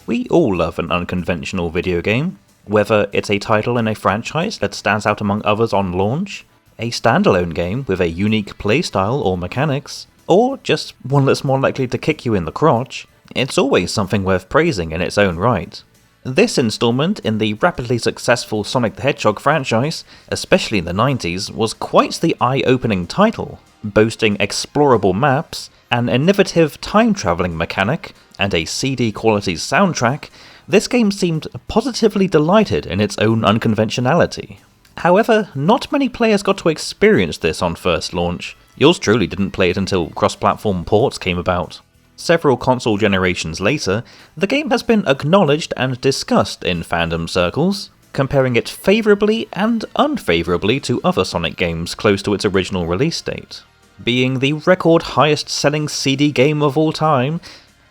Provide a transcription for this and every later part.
We all love an unconventional video game, whether it's a title in a franchise that stands out among others on launch, a standalone game with a unique playstyle or mechanics, or just one that's more likely to kick you in the crotch. It's always something worth praising in its own right. This installment in the rapidly successful Sonic the Hedgehog franchise, especially in the 90s, was quite the eye-opening title, boasting explorable maps, an innovative time-travelling mechanic, and a CD-quality soundtrack. This game seemed positively delighted in its own unconventionality. However, not many players got to experience this on first launch. Yours truly didn't play it until cross-platform ports came about. Several console generations later, the game has been acknowledged and discussed in fandom circles, comparing it favourably and unfavourably to other Sonic games close to its original release date. Being the record highest selling CD game of all time,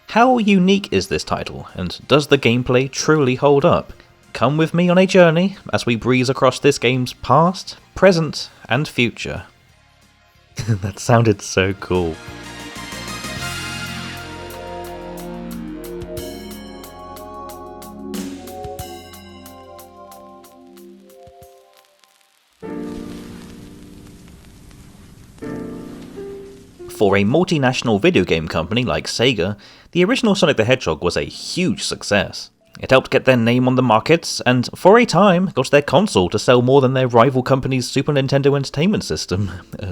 how unique is this title, and does the gameplay truly hold up? Come with me on a journey as we breeze across this game's past, present, and future. That sounded so cool. For a multinational video game company like Sega, the original Sonic the Hedgehog was a huge success. It helped get their name on the markets, and for a time got their console to sell more than their rival company's Super Nintendo Entertainment System,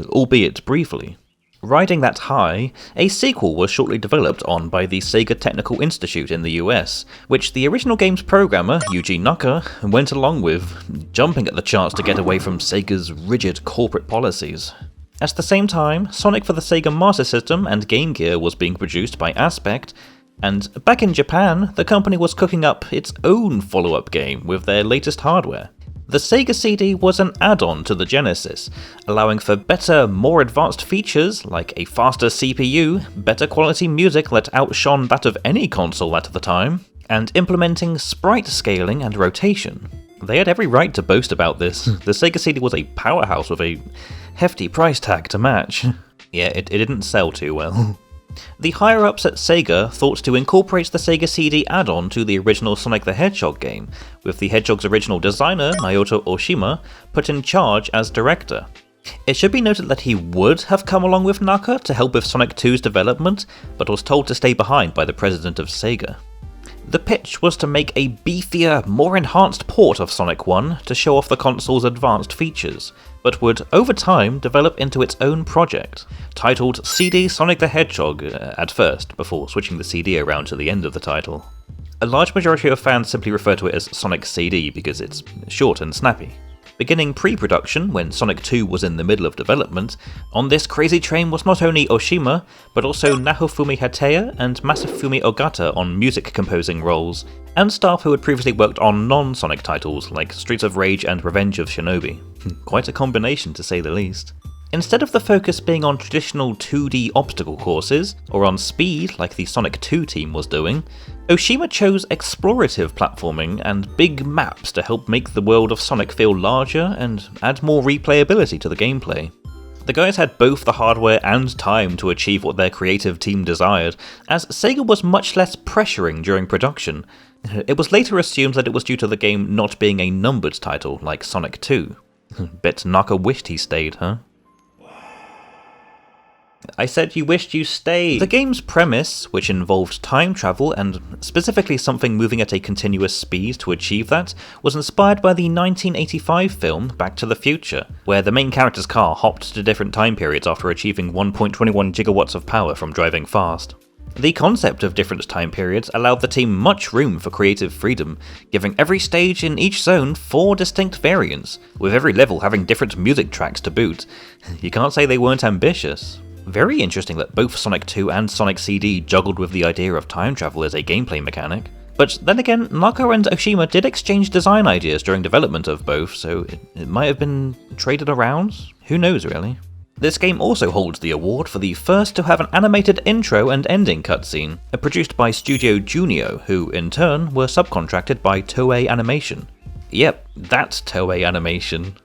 albeit briefly. Riding that high, a sequel was shortly developed on by the Sega Technical Institute in the US, which the original game's programmer, Yuji Naka, went along with, jumping at the chance to get away from Sega's rigid corporate policies. At the same time, Sonic for the Sega Master System and Game Gear was being produced by Aspect, and back in Japan, the company was cooking up its own follow-up game with their latest hardware. The Sega CD was an add-on to the Genesis, allowing for better, more advanced features like a faster CPU, better quality music that outshone that of any console at the time, and implementing sprite scaling and rotation. They had every right to boast about this. The Sega CD was a powerhouse with a hefty price tag to match. Yeah, it didn't sell too well. The higher-ups at Sega thought to incorporate the Sega CD add-on to the original Sonic the Hedgehog game, with the Hedgehog's original designer, Naoto Oshima, put in charge as director. It should be noted that he would have come along with Naka to help with Sonic 2's development, but was told to stay behind by the president of Sega. The pitch was to make a beefier, more enhanced port of Sonic 1 to show off the console's advanced features, but would, over time, develop into its own project, titled CD Sonic the Hedgehog at first, before switching the CD around to the end of the title. A large majority of fans simply refer to it as Sonic CD because it's short and snappy. Beginning pre-production, when Sonic 2 was in the middle of development, on this crazy train was not only Oshima, but also Nahofumi Hateya and Masafumi Ogata on music composing roles, and staff who had previously worked on non-Sonic titles like Streets of Rage and Revenge of Shinobi. Quite a combination, to say the least. Instead of the focus being on traditional 2D obstacle courses, or on speed like the Sonic 2 team was doing, Oshima chose explorative platforming and big maps to help make the world of Sonic feel larger and add more replayability to the gameplay. The guys had both the hardware and time to achieve what their creative team desired, as Sega was much less pressuring during production. It was later assumed that it was due to the game not being a numbered title like Sonic 2. Bet Naka wished he stayed, huh? I said you wished you stayed. The game's premise, which involved time travel and specifically something moving at a continuous speed to achieve that, was inspired by the 1985 film Back to the Future, where the main character's car hopped to different time periods after achieving 1.21 gigawatts of power from driving fast. The concept of different time periods allowed the team much room for creative freedom, giving every stage in each zone 4 distinct variants, with every level having different music tracks to boot. You can't say they weren't ambitious. Very interesting that both Sonic 2 and Sonic CD juggled with the idea of time travel as a gameplay mechanic. But then again, Naka and Oshima did exchange design ideas during development of both, so it might have been traded around? Who knows, really? This game also holds the award for the first to have an animated intro and ending cutscene, produced by Studio Junio, who in turn were subcontracted by Toei Animation. Yep, that's Toei Animation.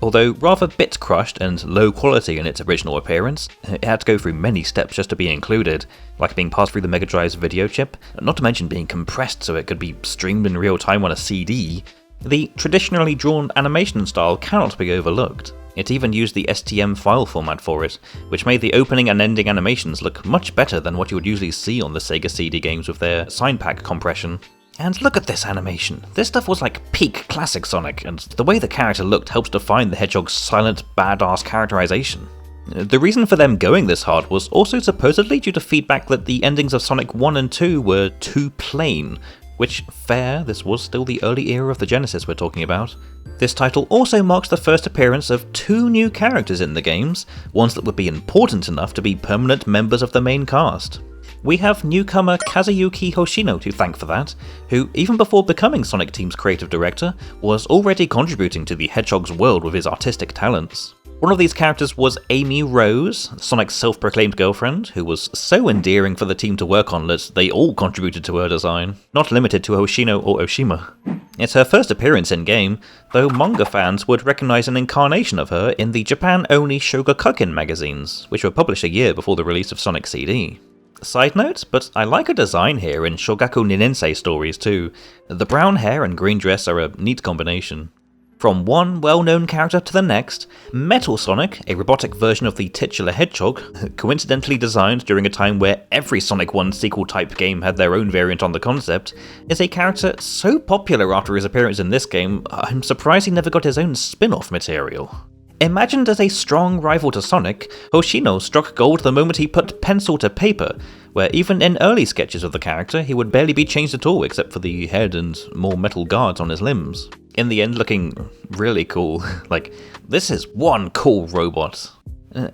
Although rather bit-crushed and low quality in its original appearance, it had to go through many steps just to be included, like being passed through the Mega Drive's video chip, not to mention being compressed so it could be streamed in real time on a CD. The traditionally drawn animation style cannot be overlooked. It even used the STM file format for it, which made the opening and ending animations look much better than what you would usually see on the Sega CD games with their sign pack compression. And look at this animation. This stuff was like peak classic Sonic, and the way the character looked helps define the Hedgehog's silent, badass characterization. The reason for them going this hard was also supposedly due to feedback that the endings of Sonic 1 and 2 were too plain, which, fair, this was still the early era of the Genesis we're talking about. This title also marks the first appearance of 2 new characters in the games, ones that would be important enough to be permanent members of the main cast. We have newcomer Kazuyuki Hoshino to thank for that, who, even before becoming Sonic Team's creative director, was already contributing to the Hedgehog's world with his artistic talents. One of these characters was Amy Rose, Sonic's self-proclaimed girlfriend, who was so endearing for the team to work on that they all contributed to her design, not limited to Hoshino or Oshima. It's her first appearance in-game, though manga fans would recognise an incarnation of her in the Japan-only Shogakukan magazines, which were published a year before the release of Sonic CD. Side note, but I like her design here in Shogaku Ninensei stories too. The brown hair and green dress are a neat combination. From one well-known character to the next, Metal Sonic, a robotic version of the titular Hedgehog, coincidentally designed during a time where every Sonic 1 sequel-type game had their own variant on the concept, is a character so popular after his appearance in this game, I'm surprised he never got his own spin-off material. Imagined as a strong rival to Sonic, Hoshino struck gold the moment he put pencil to paper, where even in early sketches of the character he would barely be changed at all except for the head and more metal guards on his limbs. In the end looking really cool. Like, this is one cool robot.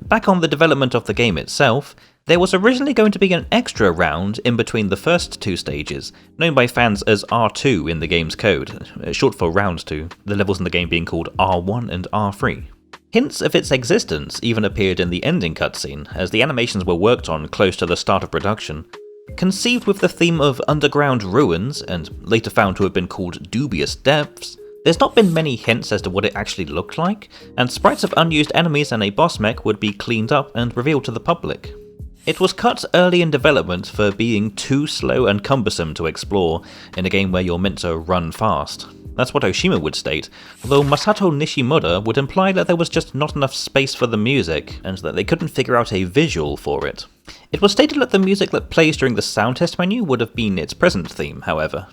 Back on the development of the game itself, there was originally going to be an extra round in between the first 2 stages, known by fans as R2 in the game's code, short for Round 2, the levels in the game being called R1 and R3. Hints of its existence even appeared in the ending cutscene, as the animations were worked on close to the start of production. Conceived with the theme of underground ruins, and later found to have been called Dubious Depths, there's not been many hints as to what it actually looked like, and sprites of unused enemies and a boss mech would be cleaned up and revealed to the public. It was cut early in development for being too slow and cumbersome to explore in a game where you're meant to run fast. That's what Oshima would state, although Masato Nishimura would imply that there was just not enough space for the music, and that they couldn't figure out a visual for it. It was stated that the music that plays during the sound test menu would have been its present theme, however.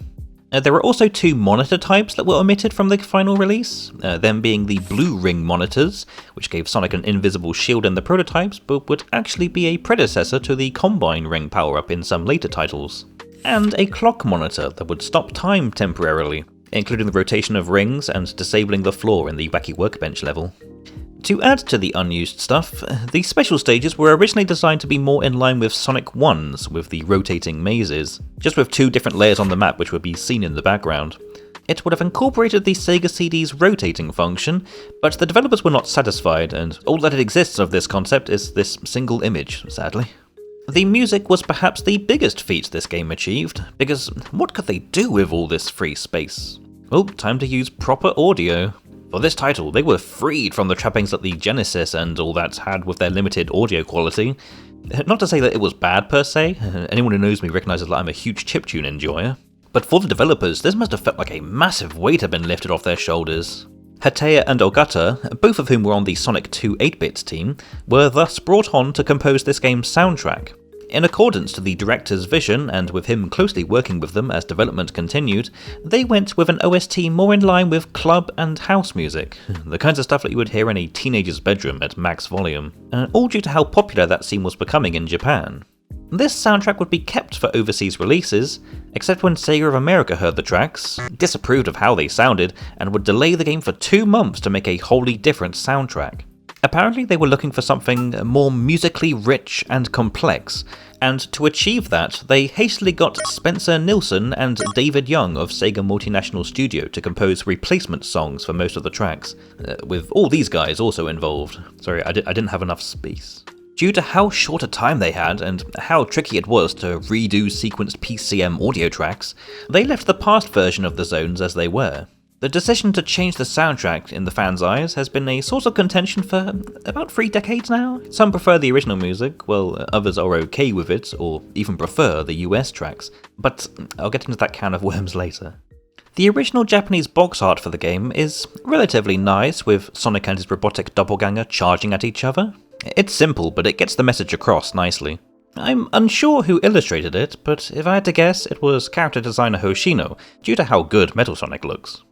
There were also 2 monitor types that were omitted from the final release, them being the blue ring monitors, which gave Sonic an invisible shield in the prototypes, but would actually be a predecessor to the combine ring power-up in some later titles, and a clock monitor that would stop time temporarily, including the rotation of rings and disabling the floor in the Wacky Workbench level. To add to the unused stuff, the special stages were originally designed to be more in line with Sonic 1's, with the rotating mazes, just with 2 different layers on the map which would be seen in the background. It would have incorporated the Sega CD's rotating function, but the developers were not satisfied, and all that exists of this concept is this single image, sadly. The music was perhaps the biggest feat this game achieved, because what could they do with all this free space? Well, time to use proper audio. For this title, they were freed from the trappings that the Genesis and all that had with their limited audio quality. Not to say that it was bad per se, anyone who knows me recognises that I'm a huge chiptune enjoyer, but for the developers, this must have felt like a massive weight had been lifted off their shoulders. Hateya and Ogata, both of whom were on the Sonic 2 8-bit team, were thus brought on to compose this game's soundtrack. In accordance to the director's vision, and with him closely working with them as development continued, they went with an OST more in line with club and house music, the kinds of stuff that you would hear in a teenager's bedroom at max volume, all due to how popular that scene was becoming in Japan. This soundtrack would be kept for overseas releases, except when Sega of America heard the tracks, disapproved of how they sounded, and would delay the game for 2 months to make a wholly different soundtrack. Apparently they were looking for something more musically rich and complex, and to achieve that, they hastily got Spencer Nilsson and David Young of Sega Multinational Studio to compose replacement songs for most of the tracks, with all these guys also involved. Sorry, I didn't have enough space. Due to how short a time they had, and how tricky it was to redo sequenced PCM audio tracks, they left the past version of the zones as they were. The decision to change the soundtrack in the fans' eyes has been a source of contention for about 3 decades now. Some prefer the original music, while others are okay with it, or even prefer the US tracks, but I'll get into that can of worms later. The original Japanese box art for the game is relatively nice, with Sonic and his robotic doppelganger charging at each other. It's simple, but it gets the message across nicely. I'm unsure who illustrated it, but if I had to guess, it was character designer Hoshino, due to how good Metal Sonic looks.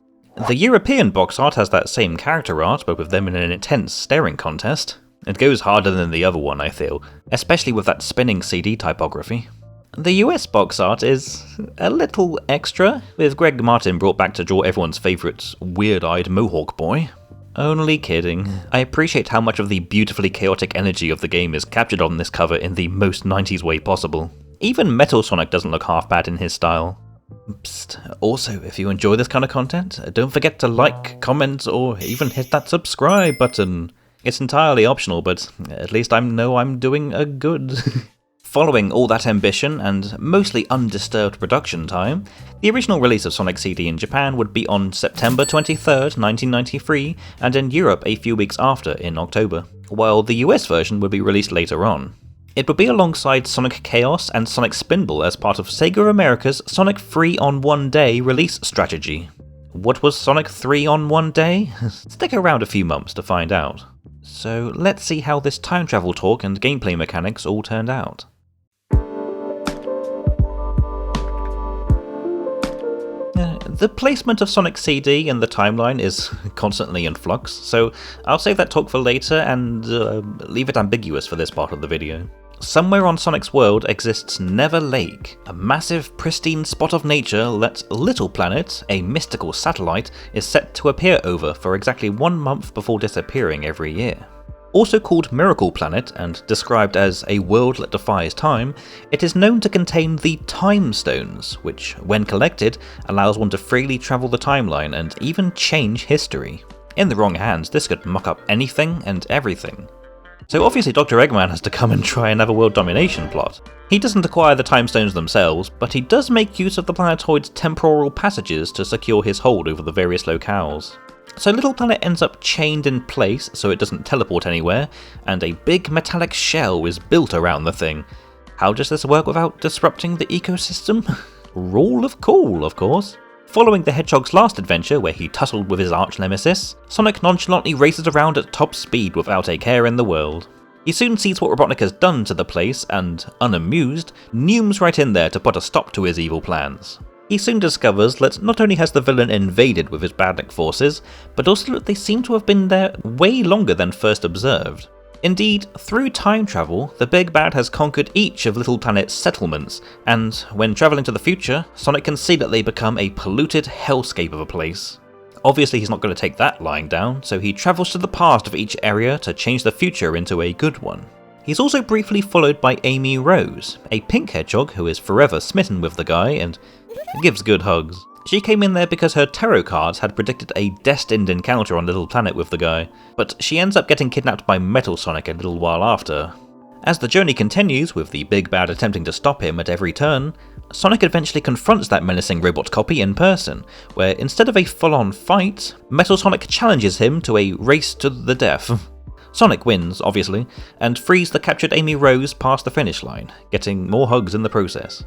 The European box art has that same character art, but with them in an intense staring contest. It goes harder than the other one, I feel, especially with that spinning CD typography. The US box art is a little extra, with Greg Martin brought back to draw everyone's favourite weird-eyed Mohawk boy. Only kidding. I appreciate how much of the beautifully chaotic energy of the game is captured on this cover in the most 90s way possible. Even Metal Sonic doesn't look half bad in his style. Psst. Also, if you enjoy this kind of content, don't forget to like, comment, or even hit that subscribe button. It's entirely optional, but at least I know I'm doing a good. Following all that ambition and mostly undisturbed production time, the original release of Sonic CD in Japan would be on September 23rd, 1993, and in Europe a few weeks after, in October, while the US version would be released later on. It would be alongside Sonic Chaos and Sonic Spinball as part of Sega America's Sonic 3 on 1 day release strategy. What was Sonic 3 on 1 day? Stick around a few months to find out. So let's see how this time travel talk and gameplay mechanics all turned out. The placement of Sonic CD in the timeline is constantly in flux, so I'll save that talk for later and leave it ambiguous for this part of the video. Somewhere on Sonic's world exists Never Lake, a massive, pristine spot of nature that Little Planet, a mystical satellite, is set to appear over for exactly 1 month before disappearing every year. Also called Miracle Planet and described as a world that defies time, it is known to contain the Time Stones, which, when collected, allows one to freely travel the timeline and even change history. In the wrong hands, this could muck up anything and everything. So obviously Dr. Eggman has to come and try another world domination plot. He doesn't acquire the Time Stones themselves, but he does make use of the planetoid's temporal passages to secure his hold over the various locales. So Little Planet ends up chained in place so it doesn't teleport anywhere, and a big metallic shell is built around the thing. How does this work without disrupting the ecosystem? Rule of cool, of course. Following the Hedgehog's last adventure, where he tussled with his arch-nemesis, Sonic nonchalantly races around at top speed without a care in the world. He soon sees what Robotnik has done to the place and, unamused, neumes right in there to put a stop to his evil plans. He soon discovers that not only has the villain invaded with his Badnik forces, but also that they seem to have been there way longer than first observed. Indeed, through time travel, the Big Bad has conquered each of Little Planet's settlements, and when travelling to the future, Sonic can see that they become a polluted hellscape of a place. Obviously he's not going to take that lying down, so he travels to the past of each area to change the future into a good one. He's also briefly followed by Amy Rose, a pink hedgehog who is forever smitten with the guy and gives good hugs. She came in there because her tarot cards had predicted a destined encounter on Little Planet with the guy, but she ends up getting kidnapped by Metal Sonic a little while after. As the journey continues, with the Big Bad attempting to stop him at every turn, Sonic eventually confronts that menacing robot copy in person, where instead of a full-on fight, Metal Sonic challenges him to a race to the death. Sonic wins, obviously, and frees the captured Amy Rose past the finish line, getting more hugs in the process.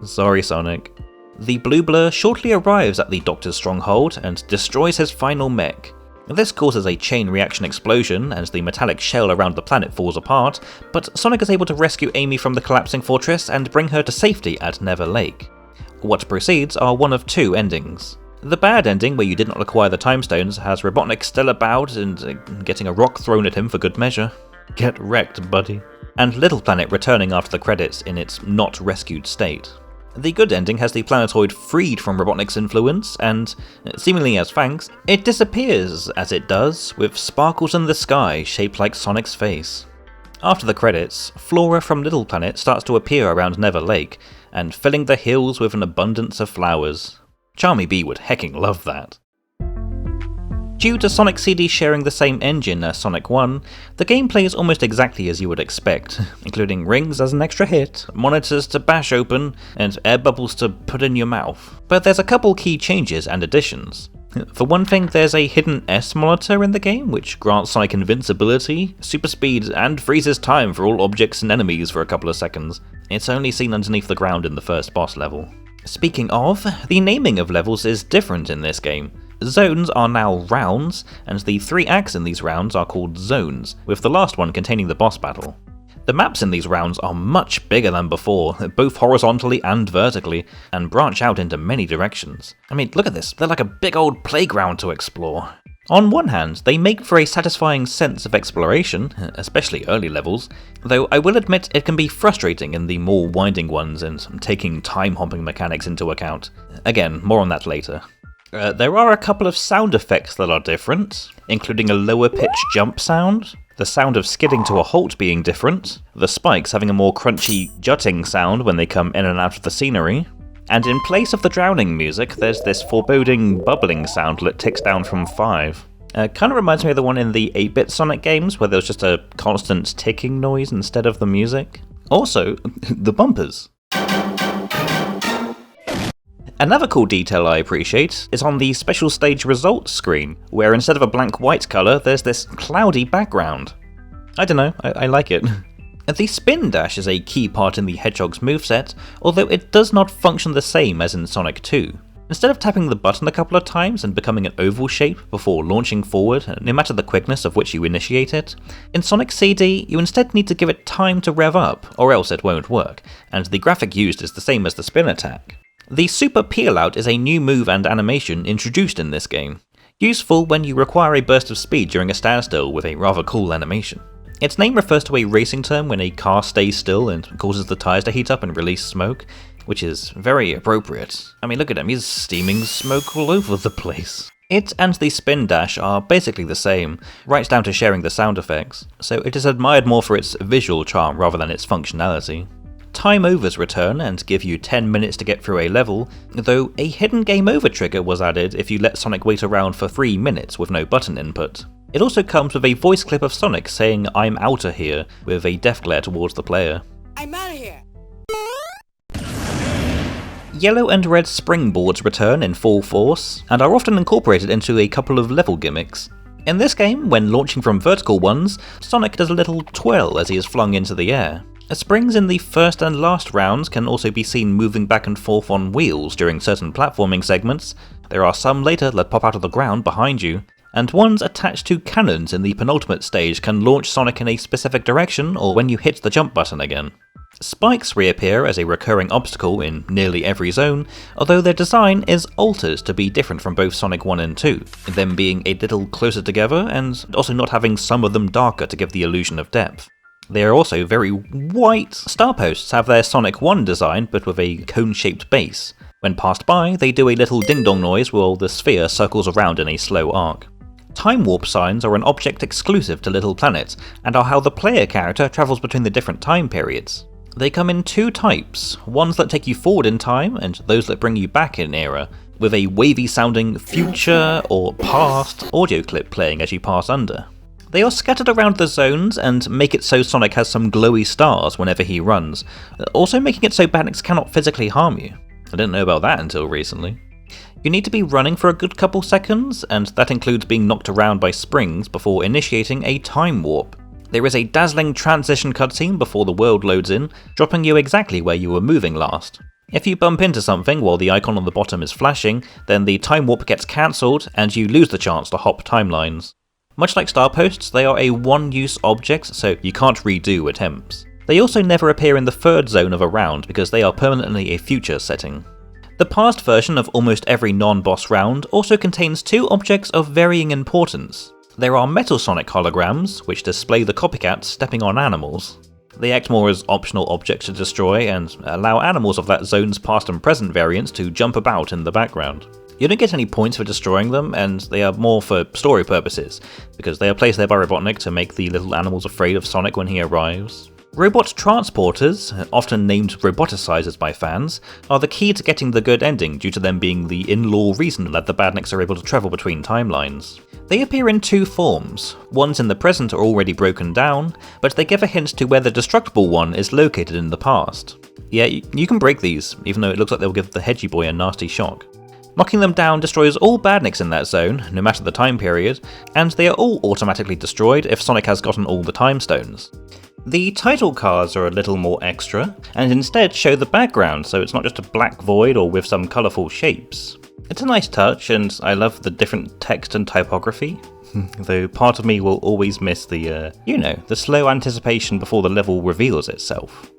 Sorry, Sonic. The Blue Blur shortly arrives at the Doctor's stronghold and destroys his final mech. This causes a chain reaction explosion and the metallic shell around the planet falls apart, but Sonic is able to rescue Amy from the collapsing fortress and bring her to safety at Never Lake. What proceeds are one of 2 endings. The bad ending, where you did not acquire the Time Stones, has Robotnik still about and getting a rock thrown at him for good measure. Get wrecked, buddy. And Little Planet returning after the credits in its not rescued state. The good ending has the planetoid freed from Robotnik's influence, and, seemingly as thanks, it disappears, as it does, with sparkles in the sky shaped like Sonic's face. After the credits, flora from Little Planet starts to appear around Never Lake, and filling the hills with an abundance of flowers. Charmy B would hecking love that. Due to Sonic CD sharing the same engine as Sonic 1, the game plays almost exactly as you would expect, including rings as an extra hit, monitors to bash open, and air bubbles to put in your mouth. But there's a couple key changes and additions. For one thing, there's a hidden S monitor in the game, which grants Sonic invincibility, super speed, and freezes time for all objects and enemies for a couple of seconds. It's only seen underneath the ground in the first boss level. Speaking of, the naming of levels is different in this game. Zones are now rounds, and the 3 acts in these rounds are called zones, with the last one containing the boss battle. The maps in these rounds are much bigger than before, both horizontally and vertically, and branch out into many directions. I mean, look at this, they're like a big old playground to explore. On one hand, they make for a satisfying sense of exploration, especially early levels, though I will admit it can be frustrating in the more winding ones and taking time-hopping mechanics into account. Again, more on that later. There are a couple of sound effects that are different, including a lower-pitched jump sound, the sound of skidding to a halt being different, the spikes having a more crunchy, jutting sound when they come in and out of the scenery, and in place of the drowning music, there's this foreboding, bubbling sound that ticks down from 5. Kinda reminds me of the one in the 8-bit Sonic games, where there was just a constant ticking noise instead of the music. Also, the bumpers. Another cool detail I appreciate is on the special stage results screen, where instead of a blank white colour, there's this cloudy background. I don't know, I like it. The spin dash is a key part in the Hedgehog's moveset, although it does not function the same as in Sonic 2. Instead of tapping the button a couple of times and becoming an oval shape before launching forward, no matter the quickness of which you initiate it, in Sonic CD you instead need to give it time to rev up, or else it won't work, and the graphic used is the same as the spin attack. The Super Peel Out is a new move and animation introduced in this game, useful when you require a burst of speed during a standstill with a rather cool animation. Its name refers to a racing term when a car stays still and causes the tyres to heat up and release smoke, which is very appropriate. I mean, look at him, he's steaming smoke all over the place. It and the spin dash are basically the same, right down to sharing the sound effects, so it is admired more for its visual charm rather than its functionality. Time overs return and give you 10 minutes to get through a level, though a hidden game over trigger was added if you let Sonic wait around for 3 minutes with no button input. It also comes with a voice clip of Sonic saying "I'm outta here" with a death glare towards the player. I'm outta here! Yellow and red springboards return in full force, and are often incorporated into a couple of level gimmicks. In this game, when launching from vertical ones, Sonic does a little twirl as he is flung into the air. Springs in the first and last rounds can also be seen moving back and forth on wheels during certain platforming segments. There are some later that pop out of the ground behind you, and ones attached to cannons in the penultimate stage can launch Sonic in a specific direction or when you hit the jump button again. Spikes reappear as a recurring obstacle in nearly every zone, although their design is altered to be different from both Sonic 1 and 2, them being a little closer together and also not having some of them darker to give the illusion of depth. They are also very white. Star posts have their Sonic 1 design, but with a cone-shaped base. When passed by, they do a little ding-dong noise while the sphere circles around in a slow arc. Time warp signs are an object exclusive to Little Planet, and are how the player character travels between the different time periods. They come in 2 types, ones that take you forward in time, and those that bring you back in era, with a wavy-sounding future or past audio clip playing as you pass under. They are scattered around the zones and make it so Sonic has some glowy stars whenever he runs, also making it so bandits cannot physically harm you. I didn't know about that until recently. You need to be running for a good couple seconds, and that includes being knocked around by springs before initiating a time warp. There is a dazzling transition cutscene before the world loads in, dropping you exactly where you were moving last. If you bump into something while the icon on the bottom is flashing, then the time warp gets cancelled and you lose the chance to hop timelines. Much like star posts, they are a one-use object, so you can't redo attempts. They also never appear in the third zone of a round because they are permanently a future setting. The past version of almost every non-boss round also contains 2 objects of varying importance. There are Metal Sonic holograms, which display the copycats stepping on animals. They act more as optional objects to destroy and allow animals of that zone's past and present variants to jump about in the background. You don't get any points for destroying them, and they are more for story purposes, because they are placed there by Robotnik to make the little animals afraid of Sonic when he arrives. Robot transporters, often named roboticizers by fans, are the key to getting the good ending due to them being the in-law reason that the badniks are able to travel between timelines. They appear in 2 forms. Ones in the present are already broken down, but they give a hint to where the destructible one is located in the past. Yeah, you can break these, even though it looks like they'll give the Hedgie Boy a nasty shock. Knocking them down destroys all badniks in that zone, no matter the time period, and they are all automatically destroyed if Sonic has gotten all the time stones. The title cards are a little more extra, and instead show the background, so it's not just a black void or with some colourful shapes. It's a nice touch, and I love the different text and typography, though part of me will always miss the slow anticipation before the level reveals itself.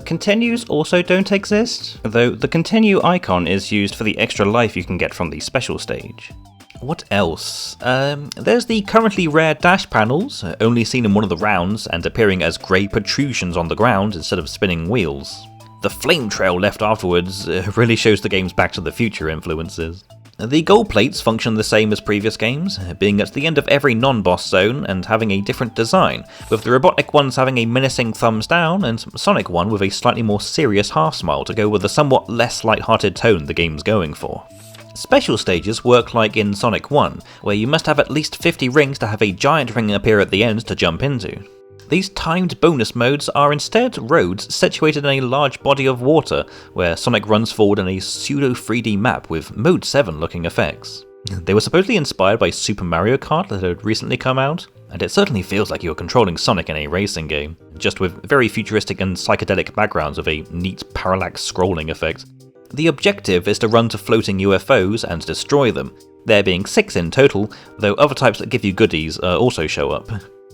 Continues also don't exist, though the continue icon is used for the extra life you can get from the special stage. What else? There's the currently rare dash panels, only seen in one of the rounds and appearing as grey protrusions on the ground instead of spinning wheels. The flame trail left afterwards really shows the game's Back to the Future influences. The gold plates function the same as previous games, being at the end of every non-boss zone and having a different design, with the Robotnik ones having a menacing thumbs down and Sonic one with a slightly more serious half smile to go with the somewhat less light-hearted tone the game's going for. Special stages work like in Sonic 1, where you must have at least 50 rings to have a giant ring appear at the end to jump into. These timed bonus modes are instead roads situated in a large body of water, where Sonic runs forward in a pseudo 3D map with Mode 7 looking effects. They were supposedly inspired by Super Mario Kart that had recently come out, and it certainly feels like you're controlling Sonic in a racing game, just with very futuristic and psychedelic backgrounds with a neat parallax scrolling effect. The objective is to run to floating UFOs and destroy them, there being 6 in total, though other types that give you goodies also show up.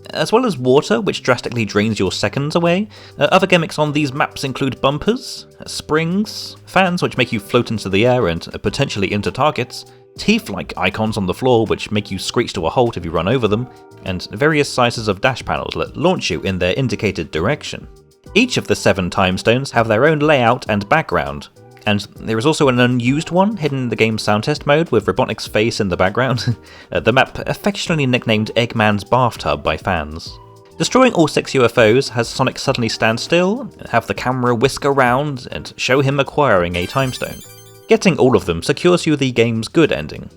As well as water, which drastically drains your seconds away, other gimmicks on these maps include bumpers, springs, fans which make you float into the air and potentially into targets, teeth-like icons on the floor which make you screech to a halt if you run over them, and various sizes of dash panels that launch you in their indicated direction. Each of the 7 time stones have their own layout and background, and there is also an unused one hidden in the game's sound test mode with Robotnik's face in the background, the map affectionately nicknamed Eggman's Bathtub by fans. Destroying all 6 UFOs has Sonic suddenly stand still, have the camera whisk around, and show him acquiring a time stone. Getting all of them secures you the game's good ending.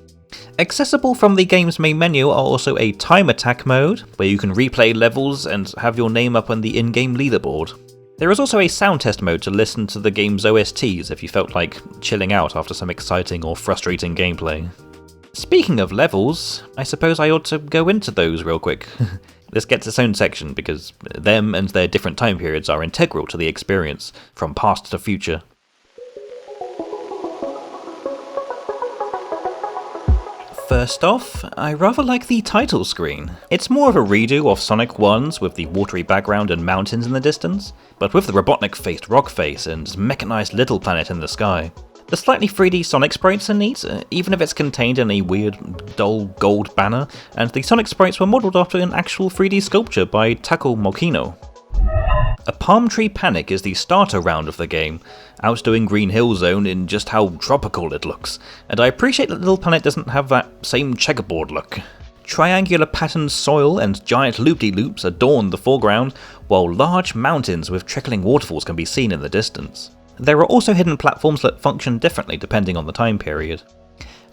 Accessible from the game's main menu are also a time attack mode, where you can replay levels and have your name up on the in-game leaderboard. There is also a sound test mode to listen to the game's OSTs if you felt like chilling out after some exciting or frustrating gameplay. Speaking of levels, I suppose I ought to go into those real quick. This gets its own section because them and their different time periods are integral to the experience, from past to future. First off, I rather like the title screen. It's more of a redo of Sonic 1's with the watery background and mountains in the distance, but with the Robotnik-faced rock face and mechanized little planet in the sky. The slightly 3D Sonic sprites are neat, even if it's contained in a weird, dull gold banner, and the Sonic sprites were modelled after an actual 3D sculpture by Tako Mokino. A Palmtree Panic is the starter round of the game, outdoing Green Hill Zone in just how tropical it looks, and I appreciate that Little Planet doesn't have that same checkerboard look. Triangular patterned soil and giant loop-de-loops adorn the foreground, while large mountains with trickling waterfalls can be seen in the distance. There are also hidden platforms that function differently depending on the time period.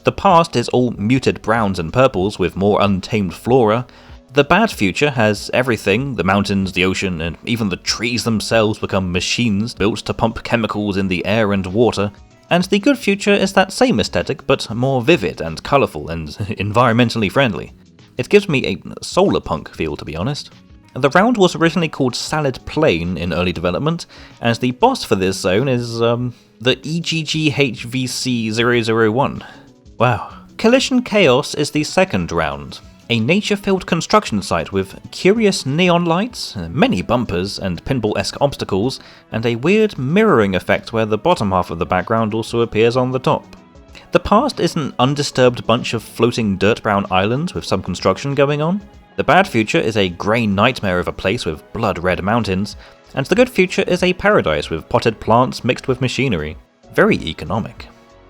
The past is all muted browns and purples with more untamed flora. The bad future has everything, the mountains, the ocean, and even the trees themselves become machines built to pump chemicals in the air and water, and the good future is that same aesthetic but more vivid and colourful and environmentally friendly. It gives me a solar punk feel, to be honest. The round was originally called Salad Plain in early development, and the boss for this zone is the EGGHVC001. Wow. Collision Chaos is the second round. A nature-filled construction site with curious neon lights, many bumpers and pinball-esque obstacles, and a weird mirroring effect where the bottom half of the background also appears on the top. The past is an undisturbed bunch of floating dirt-brown islands with some construction going on. The bad future is a grey nightmare of a place with blood-red mountains, and the good future is a paradise with potted plants mixed with machinery. Very economic.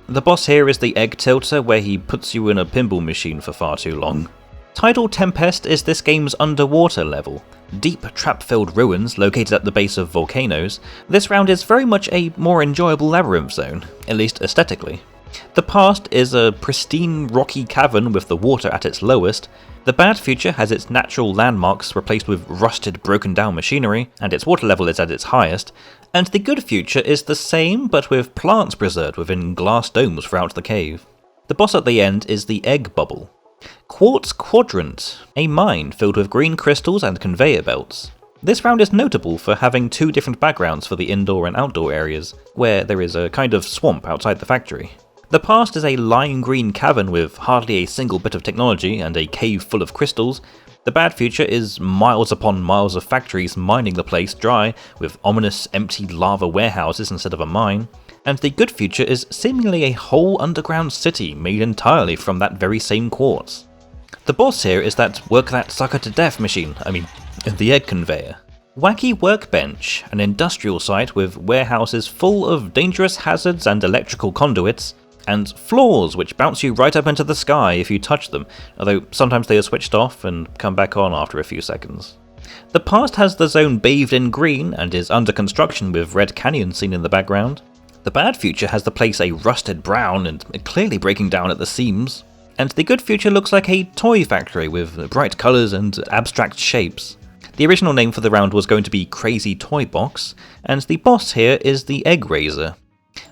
The boss here is the Egg Tilter, where he puts you in a pinball machine for far too long. Tidal Tempest is this game's underwater level. Deep, trap-filled ruins located at the base of volcanoes, this round is very much a more enjoyable labyrinth zone, at least aesthetically. The past is a pristine rocky cavern with the water at its lowest. The bad future has its natural landmarks replaced with rusted, broken-down machinery, and its water level is at its highest. And the good future is the same, but with plants preserved within glass domes throughout the cave. The boss at the end is the egg bubble. Quartz Quadrant, a mine filled with green crystals and conveyor belts. This round is notable for having two different backgrounds for the indoor and outdoor areas, where there is a kind of swamp outside the factory. The past is a lime green cavern with hardly a single bit of technology and a cave full of crystals. The bad future is miles upon miles of factories mining the place dry, with ominous empty lava warehouses instead of a mine. And the good future is seemingly a whole underground city made entirely from that very same quartz. The boss here is that work that sucker to death machine, the egg conveyor. Wacky Workbench, an industrial site with warehouses full of dangerous hazards and electrical conduits, and floors which bounce you right up into the sky if you touch them, although sometimes they are switched off and come back on after a few seconds. The past has the zone bathed in green and is under construction with Red Canyon seen in the background. The bad future has the place a rusted brown and clearly breaking down at the seams. And the good future looks like a toy factory with bright colours and abstract shapes. The original name for the round was going to be Crazy Toy Box, and the boss here is the Egg Raiser.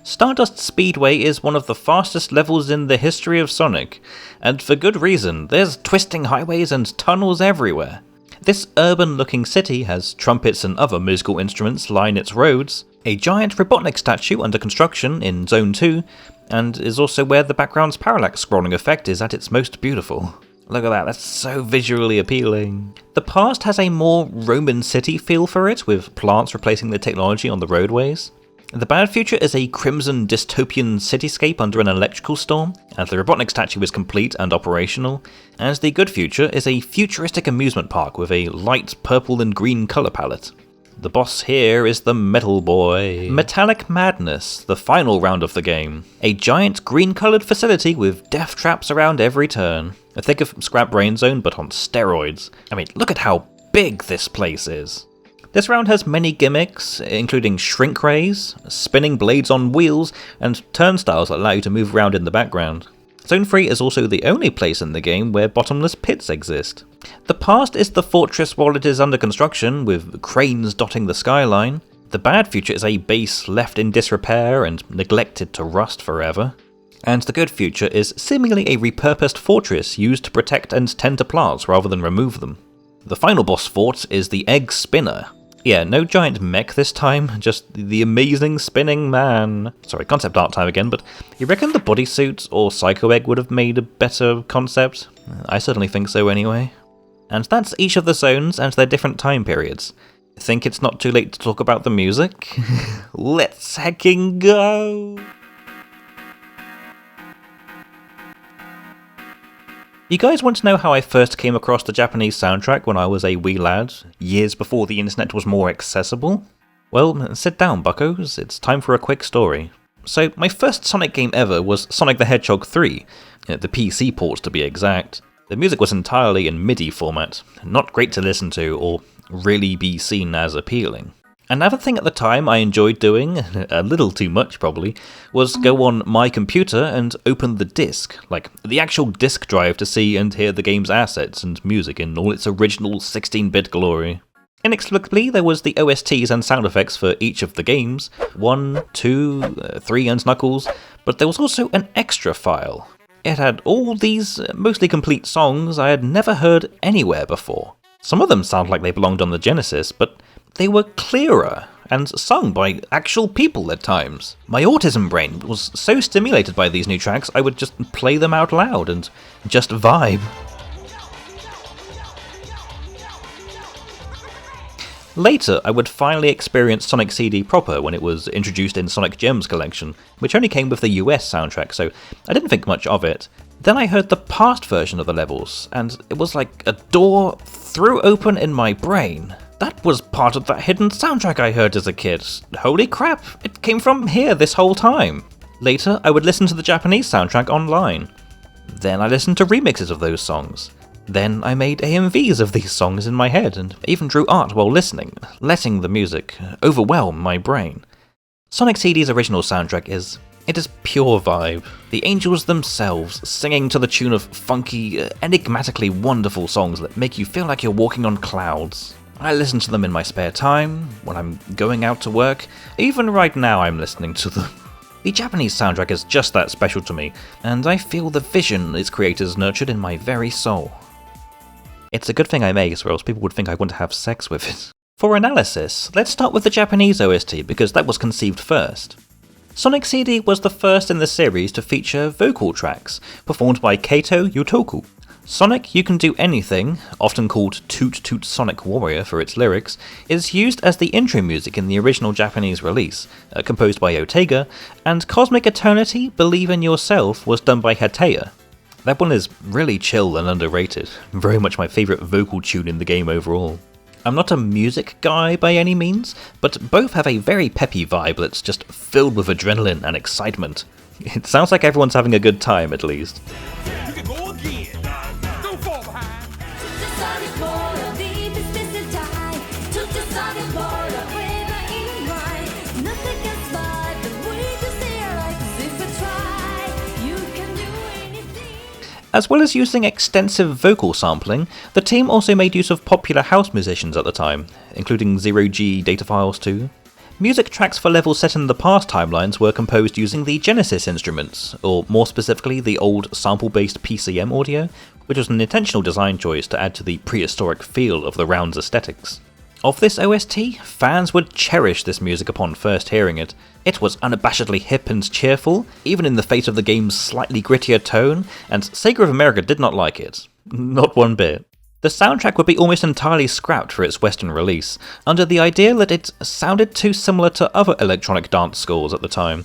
Stardust Speedway is one of the fastest levels in the history of Sonic, and for good reason. There's twisting highways and tunnels everywhere. This urban-looking city has trumpets and other musical instruments line its roads, a giant Robotnik statue under construction in Zone 2, and is also where the background's parallax scrolling effect is at its most beautiful. Look at that, that's so visually appealing. The past has a more Roman city feel for it, with plants replacing the technology on the roadways. The bad future is a crimson dystopian cityscape under an electrical storm, and the Robotnik statue is complete and operational, and the good future is a futuristic amusement park with a light purple and green colour palette. The boss here is the Metal Boy. Metallic Madness, the final round of the game. A giant green-coloured facility with death traps around every turn. Think of Scrap Brain Zone, but on steroids. Look at how big this place is. This round has many gimmicks, including shrink rays, spinning blades on wheels, and turnstiles that allow you to move around in the background. Zone 3 is also the only place in the game where bottomless pits exist. The past is the fortress while it is under construction, with cranes dotting the skyline. The bad future is a base left in disrepair and neglected to rust forever. And the good future is seemingly a repurposed fortress used to protect and tend to plants rather than remove them. The final boss fort is the Egg Spinner. Yeah, no giant mech this time, just the amazing spinning man. Sorry, concept art time again, but you reckon the bodysuit or Psycho Egg would have made a better concept? I certainly think so anyway. And that's each of the zones and their different time periods. Think it's not too late to talk about the music? Let's hecking go! You guys want to know how I first came across the Japanese soundtrack when I was a wee lad, years before the internet was more accessible? Well, sit down, buccos, it's time for a quick story. So, my first Sonic game ever was Sonic the Hedgehog 3, the PC port to be exact. The music was entirely in MIDI format, not great to listen to or really be seen as appealing. Another thing at the time I enjoyed doing, a little too much probably, was go on my computer and open the disc, like the actual disk drive to see and hear the game's assets and music in all its original 16-bit glory. Inexplicably, there was the OSTs and sound effects for each of the games, 1, 2, 3 and Knuckles, but there was also an extra file. It had all these mostly complete songs I had never heard anywhere before. Some of them sound like they belonged on the Genesis, but they were clearer, and sung by actual people at times. My autism brain was so stimulated by these new tracks, I would just play them out loud and just vibe. Later, I would finally experience Sonic CD proper when it was introduced in Sonic Gems collection, which only came with the US soundtrack, so I didn't think much of it. Then I heard the past version of the levels, and it was like a door threw open in my brain. That was part of that hidden soundtrack I heard as a kid. Holy crap, it came from here this whole time. Later, I would listen to the Japanese soundtrack online. Then I listened to remixes of those songs. Then I made AMVs of these songs in my head and even drew art while listening, letting the music overwhelm my brain. Sonic CD's original soundtrack is pure vibe. The angels themselves singing to the tune of funky, enigmatically wonderful songs that make you feel like you're walking on clouds. I listen to them in my spare time, when I'm going out to work, even right now I'm listening to them. The Japanese soundtrack is just that special to me, and I feel the vision its creators nurtured in my very soul. It's a good thing I make, or else people would think I want to have sex with it. For analysis, let's start with the Japanese OST because that was conceived first. Sonic CD was the first in the series to feature vocal tracks, performed by Kaito Yotoku. Sonic You Can Do Anything, often called Toot Toot Sonic Warrior for its lyrics, is used as the intro music in the original Japanese release, composed by Otega, and Cosmic Eternity Believe in Yourself was done by Hateya. That one is really chill and underrated, very much my favourite vocal tune in the game overall. I'm not a music guy by any means, but both have a very peppy vibe that's just filled with adrenaline and excitement. It sounds like everyone's having a good time, at least. As well as using extensive vocal sampling, the team also made use of popular house musicians at the time, including Zero G data files too. Music tracks for levels set in the past timelines were composed using the Genesis instruments, or more specifically the old sample-based PCM audio, which was an intentional design choice to add to the prehistoric feel of the round's aesthetics. Of this OST, fans would cherish this music upon first hearing it. It was unabashedly hip and cheerful, even in the face of the game's slightly grittier tone, and Sega of America did not like it. Not one bit. The soundtrack would be almost entirely scrapped for its Western release, under the idea that it sounded too similar to other electronic dance scores at the time.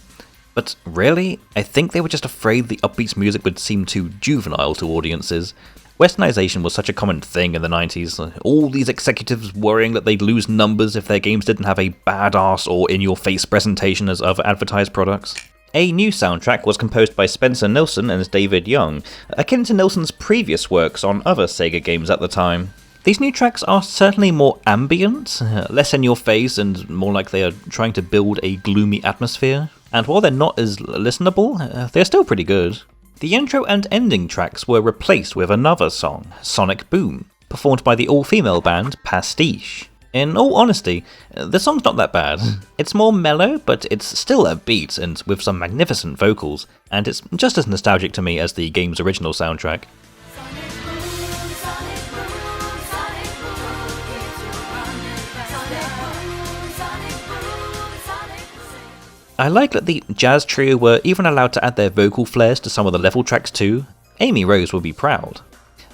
But really, I think they were just afraid the upbeat music would seem too juvenile to audiences. Westernization was such a common thing in the 90s, all these executives worrying that they'd lose numbers if their games didn't have a badass or in-your-face presentation as other advertised products. A new soundtrack was composed by Spencer Nilsson and David Young, akin to Nilsson's previous works on other Sega games at the time. These new tracks are certainly more ambient, less in your face, and more like they are trying to build a gloomy atmosphere. And while they're not as listenable, they're still pretty good. The intro and ending tracks were replaced with another song, Sonic Boom, performed by the all-female band Pastiche. In all honesty, the song's not that bad. It's more mellow, but it's still upbeat and with some magnificent vocals, and it's just as nostalgic to me as the game's original soundtrack. I like that the jazz trio were even allowed to add their vocal flares to some of the level tracks too. Amy Rose will be proud.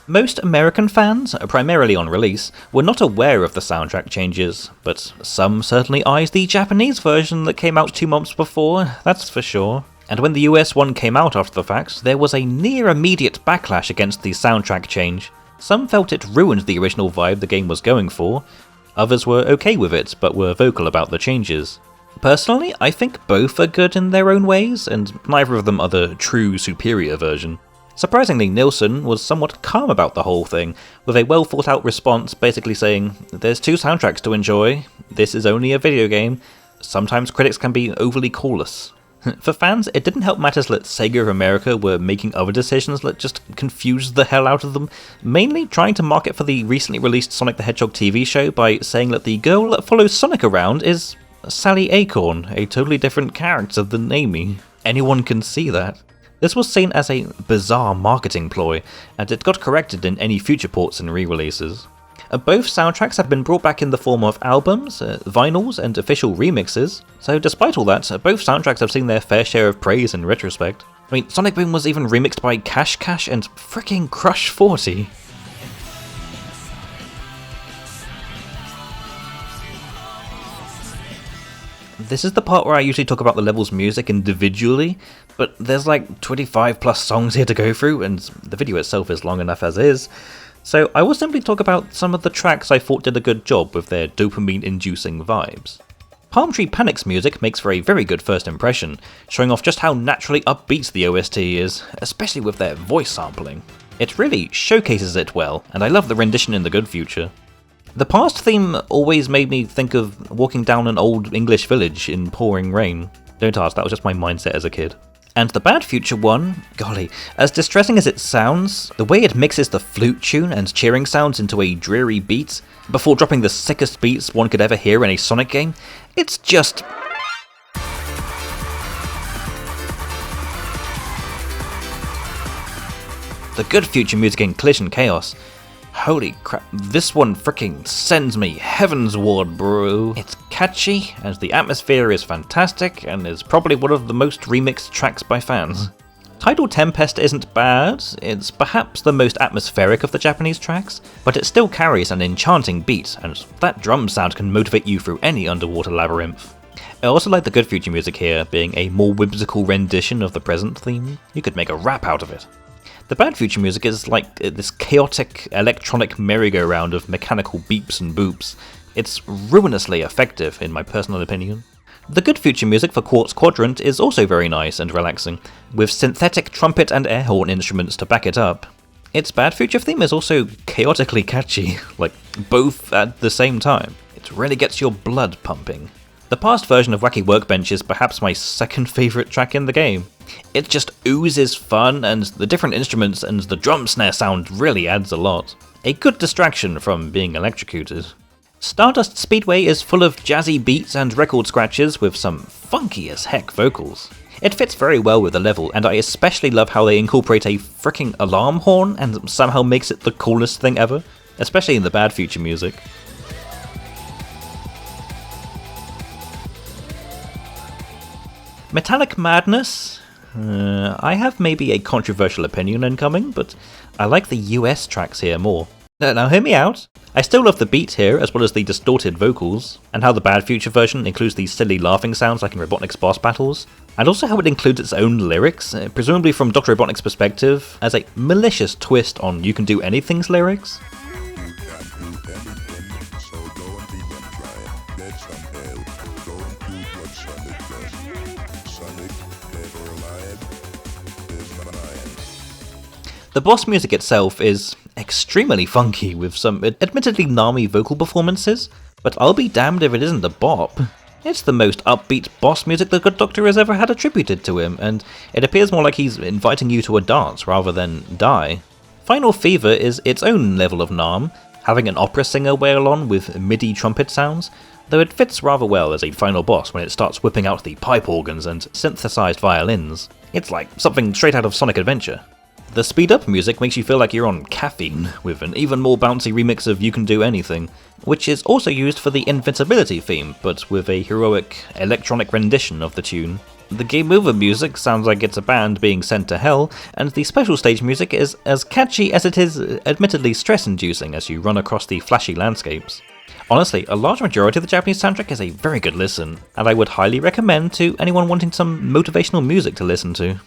Most American fans, primarily on release, were not aware of the soundtrack changes, but some certainly eyed the Japanese version that came out 2 months before, that's for sure. And when the US one came out after the fact, there was a near immediate backlash against the soundtrack change. Some felt it ruined the original vibe the game was going for, others were okay with it but were vocal about the changes. Personally, I think both are good in their own ways, and neither of them are the true superior version. Surprisingly, Nilsson was somewhat calm about the whole thing, with a well thought out response basically saying, "There's 2 soundtracks to enjoy, this is only a video game, sometimes critics can be overly cautious." For fans, it didn't help matters that Sega of America were making other decisions that just confused the hell out of them, mainly trying to market for the recently released Sonic the Hedgehog TV show by saying that the girl that follows Sonic around is Sally Acorn, a totally different character than Amy. Anyone can see that. This was seen as a bizarre marketing ploy, and it got corrected in any future ports and re-releases. Both soundtracks have been brought back in the form of albums, vinyls, and official remixes, so despite all that, both soundtracks have seen their fair share of praise in retrospect. I mean, Sonic Boom was even remixed by Cash Cash and fricking Crush 40. This is the part where I usually talk about the level's music individually, but there's like 25 plus songs here to go through, and the video itself is long enough as is, so I will simply talk about some of the tracks I thought did a good job with their dopamine-inducing vibes. Palmtree Panic's music makes for a very good first impression, showing off just how naturally upbeat the OST is, especially with their voice sampling. It really showcases it well, and I love the rendition in the good future. The past theme always made me think of walking down an old English village in pouring rain. Don't ask, that was just my mindset as a kid. And the bad future one, golly, as distressing as it sounds, the way it mixes the flute tune and cheering sounds into a dreary beat, before dropping the sickest beats one could ever hear in a Sonic game, it's just... The good future music in Collision Chaos. Holy crap, this one fricking sends me heavensward, bro. It's catchy, and the atmosphere is fantastic, and is probably one of the most remixed tracks by fans. Tidal Tempest isn't bad, it's perhaps the most atmospheric of the Japanese tracks, but it still carries an enchanting beat, and that drum sound can motivate you through any underwater labyrinth. I also like the good future music here, being a more whimsical rendition of the present theme. You could make a rap out of it. The bad future music is like this chaotic electronic merry-go-round of mechanical beeps and boops. It's ruinously effective, in my personal opinion. The good future music for Quartz Quadrant is also very nice and relaxing, with synthetic trumpet and air horn instruments to back it up. Its bad future theme is also chaotically catchy, like both at the same time. It really gets your blood pumping. The past version of Wacky Workbench is perhaps my second favourite track in the game. It just oozes fun, and the different instruments and the drum snare sound really adds a lot. A good distraction from being electrocuted. Stardust Speedway is full of jazzy beats and record scratches with some funky as heck vocals. It fits very well with the level, and I especially love how they incorporate a fricking alarm horn and somehow makes it the coolest thing ever, especially in the bad future music. Metallic Madness? I have maybe a controversial opinion incoming, but I like the US tracks here more. Now hear me out. I still love the beat here, as well as the distorted vocals, and how the Bad Future version includes these silly laughing sounds like in Robotnik's boss battles, and also how it includes its own lyrics, presumably from Dr. Robotnik's perspective, as a malicious twist on You Can Do Anything's lyrics. The boss music itself is extremely funky, with some admittedly narmy vocal performances, but I'll be damned if it isn't a bop. It's the most upbeat boss music the Good Doctor has ever had attributed to him, and it appears more like he's inviting you to a dance rather than die. Final Fever is its own level of narm, having an opera singer wail on with MIDI trumpet sounds, though it fits rather well as a final boss when it starts whipping out the pipe organs and synthesized violins. It's like something straight out of Sonic Adventure. The speed-up music makes you feel like you're on caffeine, with an even more bouncy remix of You Can Do Anything, which is also used for the Invincibility theme, but with a heroic electronic rendition of the tune. The Game Over music sounds like it's a band being sent to hell, and the special stage music is as catchy as it is admittedly stress-inducing as you run across the flashy landscapes. Honestly, a large majority of the Japanese soundtrack is a very good listen, and I would highly recommend to anyone wanting some motivational music to listen to.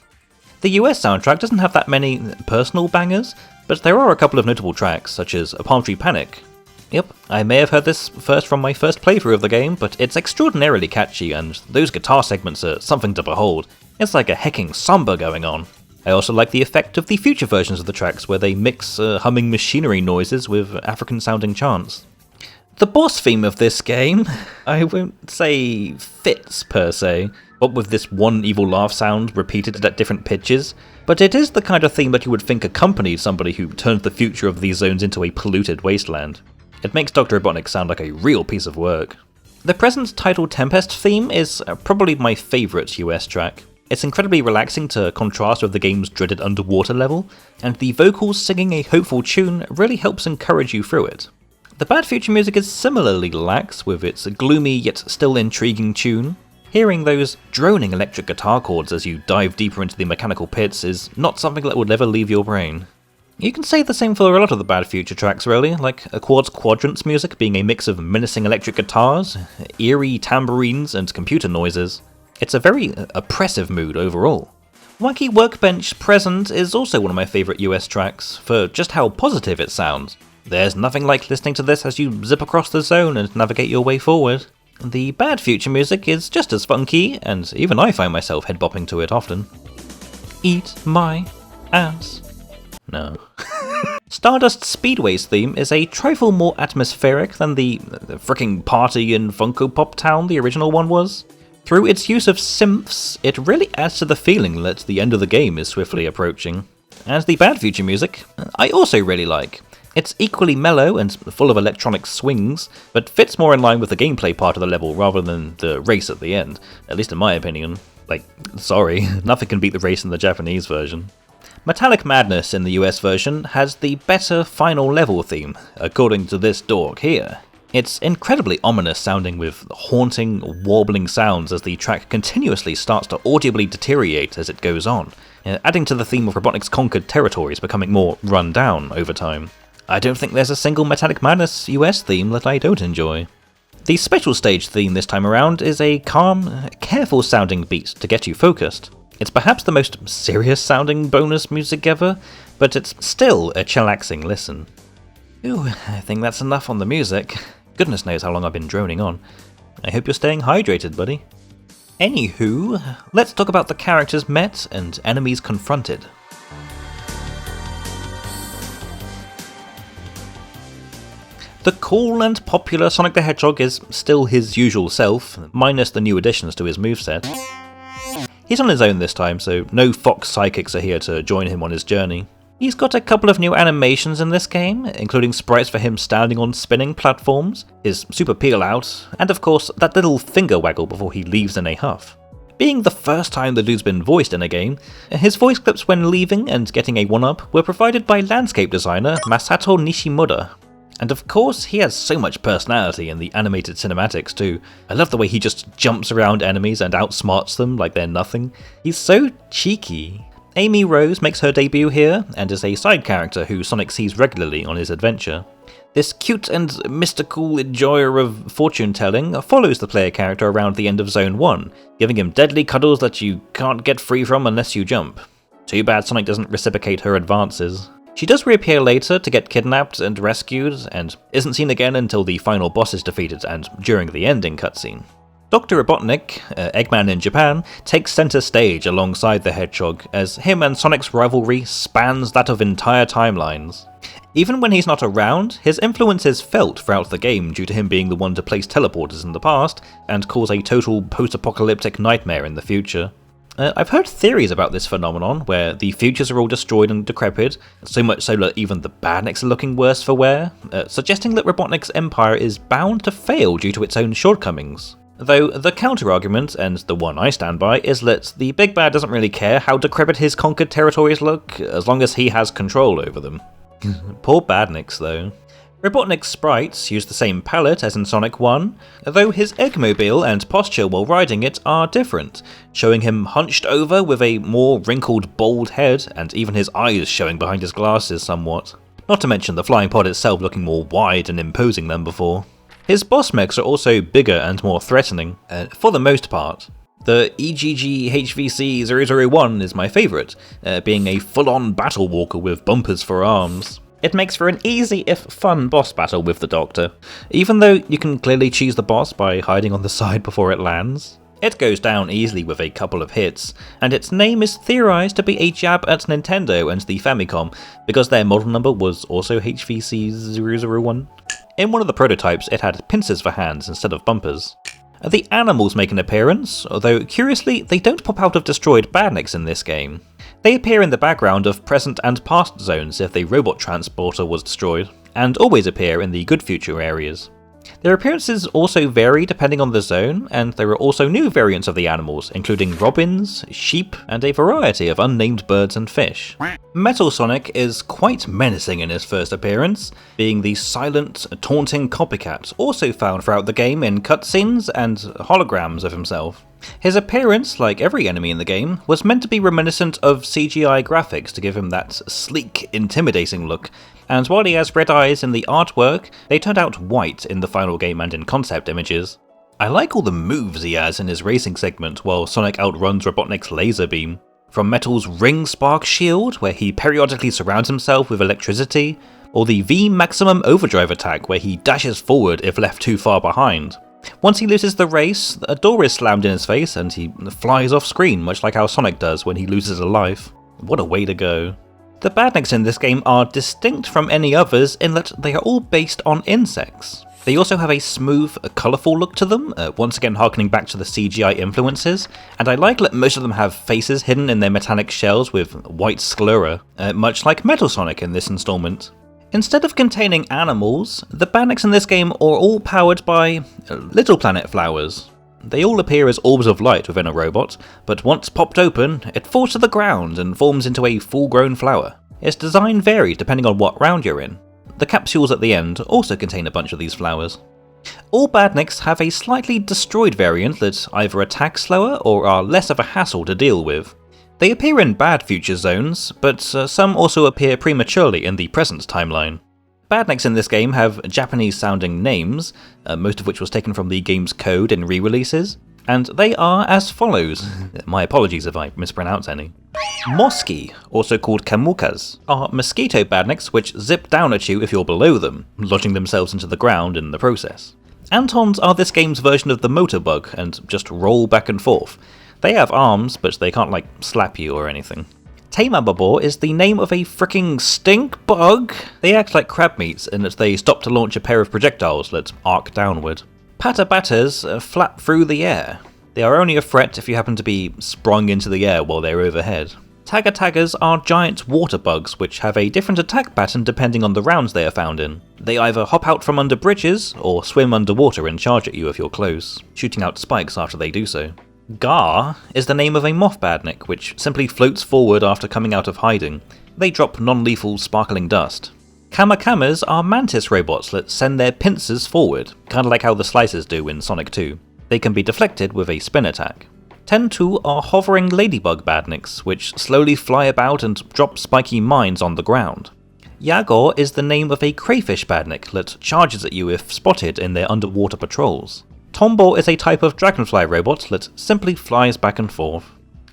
The US soundtrack doesn't have that many personal bangers, but there are a couple of notable tracks, such as Palmtree Panic. Yep, I may have heard this first from my first playthrough of the game, but it's extraordinarily catchy, and those guitar segments are something to behold. It's like a hecking samba going on. I also like the effect of the future versions of the tracks, where they mix humming machinery noises with African-sounding chants. The boss theme of this game, I won't say fits per se, what with this one evil laugh sound repeated at different pitches, but it is the kind of theme that you would think accompanied somebody who turned the future of these zones into a polluted wasteland. It makes Dr. Robotnik sound like a real piece of work. The present Tidal Tempest theme is probably my favourite US track. It's incredibly relaxing to contrast with the game's dreaded underwater level, and the vocals singing a hopeful tune really helps encourage you through it. The Bad Future music is similarly lax, with its gloomy yet still intriguing tune. Hearing those droning electric guitar chords as you dive deeper into the mechanical pits is not something that would ever leave your brain. You can say the same for a lot of the Bad Future tracks really, like Quartz Quadrant's music being a mix of menacing electric guitars, eerie tambourines, and computer noises. It's a very oppressive mood overall. Wacky Workbench Present is also one of my favourite US tracks, for just how positive it sounds. There's nothing like listening to this as you zip across the zone and navigate your way forward. The Bad Future music is just as funky, and even I find myself head-bopping to it often. Eat my ass. No. Stardust Speedway's theme is a trifle more atmospheric than the fricking party in Funko Pop Town the original one was. Through its use of synths, it really adds to the feeling that the end of the game is swiftly approaching. As the Bad Future music, I also really like. It's equally mellow and full of electronic swings, but fits more in line with the gameplay part of the level rather than the race at the end, at least in my opinion. Like, sorry, nothing can beat the race in the Japanese version. Metallic Madness in the US version has the better final level theme, according to this dork here. It's incredibly ominous sounding with haunting, warbling sounds as the track continuously starts to audibly deteriorate as it goes on, adding to the theme of Robotnik's conquered territories becoming more run down over time. I don't think there's a single Metallic Madness US theme that I don't enjoy. The special stage theme this time around is a calm, careful sounding beat to get you focused. It's perhaps the most serious sounding bonus music ever, but it's still a chillaxing listen. Ooh, I think that's enough on the music. Goodness knows how long I've been droning on. I hope you're staying hydrated, buddy. Anywho, let's talk about the characters met and enemies confronted. The cool and popular Sonic the Hedgehog is still his usual self, minus the new additions to his moveset. He's on his own this time, so no Fox Psychics are here to join him on his journey. He's got a couple of new animations in this game, including sprites for him standing on spinning platforms, his super peel out, and of course that little finger waggle before he leaves in a huff. Being the first time the dude's been voiced in a game, his voice clips when leaving and getting a 1-up were provided by landscape designer Masato Nishimura. And of course, he has so much personality in the animated cinematics too. I love the way he just jumps around enemies and outsmarts them like they're nothing. He's so cheeky. Amy Rose makes her debut here, and is a side character who Sonic sees regularly on his adventure. This cute and mystical enjoyer of fortune-telling follows the player character around the end of Zone 1, giving him deadly cuddles that you can't get free from unless you jump. Too bad Sonic doesn't reciprocate her advances. She does reappear later to get kidnapped and rescued, and isn't seen again until the final boss is defeated and during the ending cutscene. Dr. Robotnik, Eggman in Japan, takes center stage alongside the Hedgehog as him and Sonic's rivalry spans that of entire timelines. Even when he's not around, his influence is felt throughout the game due to him being the one to place teleporters in the past and cause a total post-apocalyptic nightmare in the future. I've heard theories about this phenomenon, where the futures are all destroyed and decrepit, so much so that even the badniks are looking worse for wear, suggesting that Robotnik's empire is bound to fail due to its own shortcomings. Though the counter-argument, and the one I stand by, is that the big bad doesn't really care how decrepit his conquered territories look, as long as he has control over them. Poor badniks, though. Robotnik's sprites use the same palette as in Sonic 1, though his Eggmobile and posture while riding it are different, showing him hunched over with a more wrinkled, bald head, and even his eyes showing behind his glasses somewhat. Not to mention the flying pod itself looking more wide and imposing than before. His boss mechs are also bigger and more threatening, for the most part. The EGG HVC 001 is my favourite, being a full-on battle walker with bumpers for arms. It makes for an easy if fun boss battle with the Doctor, even though you can clearly choose the boss by hiding on the side before it lands. It goes down easily with a couple of hits, and its name is theorized to be a jab at Nintendo and the Famicom, because their model number was also HVC 001. In one of the prototypes, it had pincers for hands instead of bumpers. The animals make an appearance, although curiously, they don't pop out of destroyed badniks in this game. They appear in the background of present and past zones if the robot transporter was destroyed, and always appear in the good future areas. Their appearances also vary depending on the zone, and there are also new variants of the animals, including robins, sheep, and a variety of unnamed birds and fish. Metal Sonic is quite menacing in his first appearance, being the silent, taunting copycat, also found throughout the game in cutscenes and holograms of himself. His appearance, like every enemy in the game, was meant to be reminiscent of CGI graphics to give him that sleek, intimidating look, and while he has red eyes in the artwork, they turned out white in the final game and in concept images. I like all the moves he has in his racing segment while Sonic outruns Robotnik's laser beam. From Metal's Ring Spark Shield, where he periodically surrounds himself with electricity, or the V Maximum Overdrive attack where he dashes forward if left too far behind. Once he loses the race, a door is slammed in his face and he flies off screen, much like how Sonic does when he loses a life. What a way to go. The badniks in this game are distinct from any others in that they are all based on insects. They also have a smooth, colourful look to them, once again harkening back to the CGI influences, and I like that most of them have faces hidden in their metallic shells with white sclera, much like Metal Sonic in this installment. Instead of containing animals, the badniks in this game are all powered by Little Planet flowers. They all appear as orbs of light within a robot, but once popped open, it falls to the ground and forms into a full-grown flower. Its design varies depending on what round you're in. The capsules at the end also contain a bunch of these flowers. All badniks have a slightly destroyed variant that either attack slower or are less of a hassle to deal with. They appear in bad future zones, but some also appear prematurely in the present timeline. Badniks in this game have Japanese-sounding names, most of which was taken from the game's code in re-releases, and they are as follows. My apologies if I mispronounce any. Moski, also called Kamukas, are mosquito badniks which zip down at you if you're below them, lodging themselves into the ground in the process. Antons are this game's version of the motorbug and just roll back and forth. They have arms, but they can't slap you or anything. Taimababor is the name of a fricking stink bug. They act like crab meats in that they stop to launch a pair of projectiles that arc downward. Patabatas flap through the air. They are only a threat if you happen to be sprung into the air while they're overhead. Tagatagas are giant water bugs which have a different attack pattern depending on the rounds they are found in. They either hop out from under bridges or swim underwater and charge at you if you're close, shooting out spikes after they do so. Gar is the name of a moth badnik which simply floats forward after coming out of hiding. They drop non-lethal sparkling dust. Kamakamas are mantis robots that send their pincers forward, kinda like how the slicers do in Sonic 2. They can be deflected with a spin attack. Tentu are hovering ladybug badniks, which slowly fly about and drop spiky mines on the ground. Yagor is the name of a crayfish badnik that charges at you if spotted in their underwater patrols. Tombor is a type of dragonfly robot that simply flies back and forth.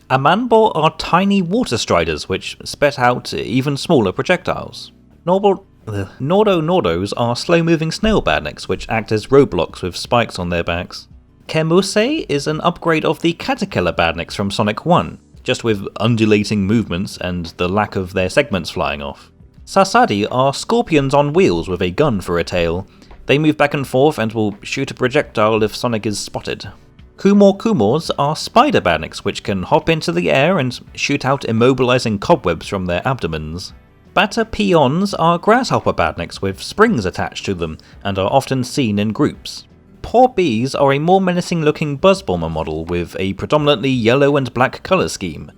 Amanbor are tiny water striders which spit out even smaller projectiles. Nordos are slow-moving snail badniks which act as roadblocks with spikes on their backs. Kemuse is an upgrade of the Caterpillar badniks from Sonic 1, just with undulating movements and the lack of their segments flying off. Sasadi are scorpions on wheels with a gun for a tail. They move back and forth and will shoot a projectile if Sonic is spotted. Kumors are spider badniks which can hop into the air and shoot out immobilizing cobwebs from their abdomens. Bata peons are grasshopper badniks with springs attached to them and are often seen in groups. Poor bees are a more menacing looking buzz bomber model with a predominantly yellow and black colour scheme.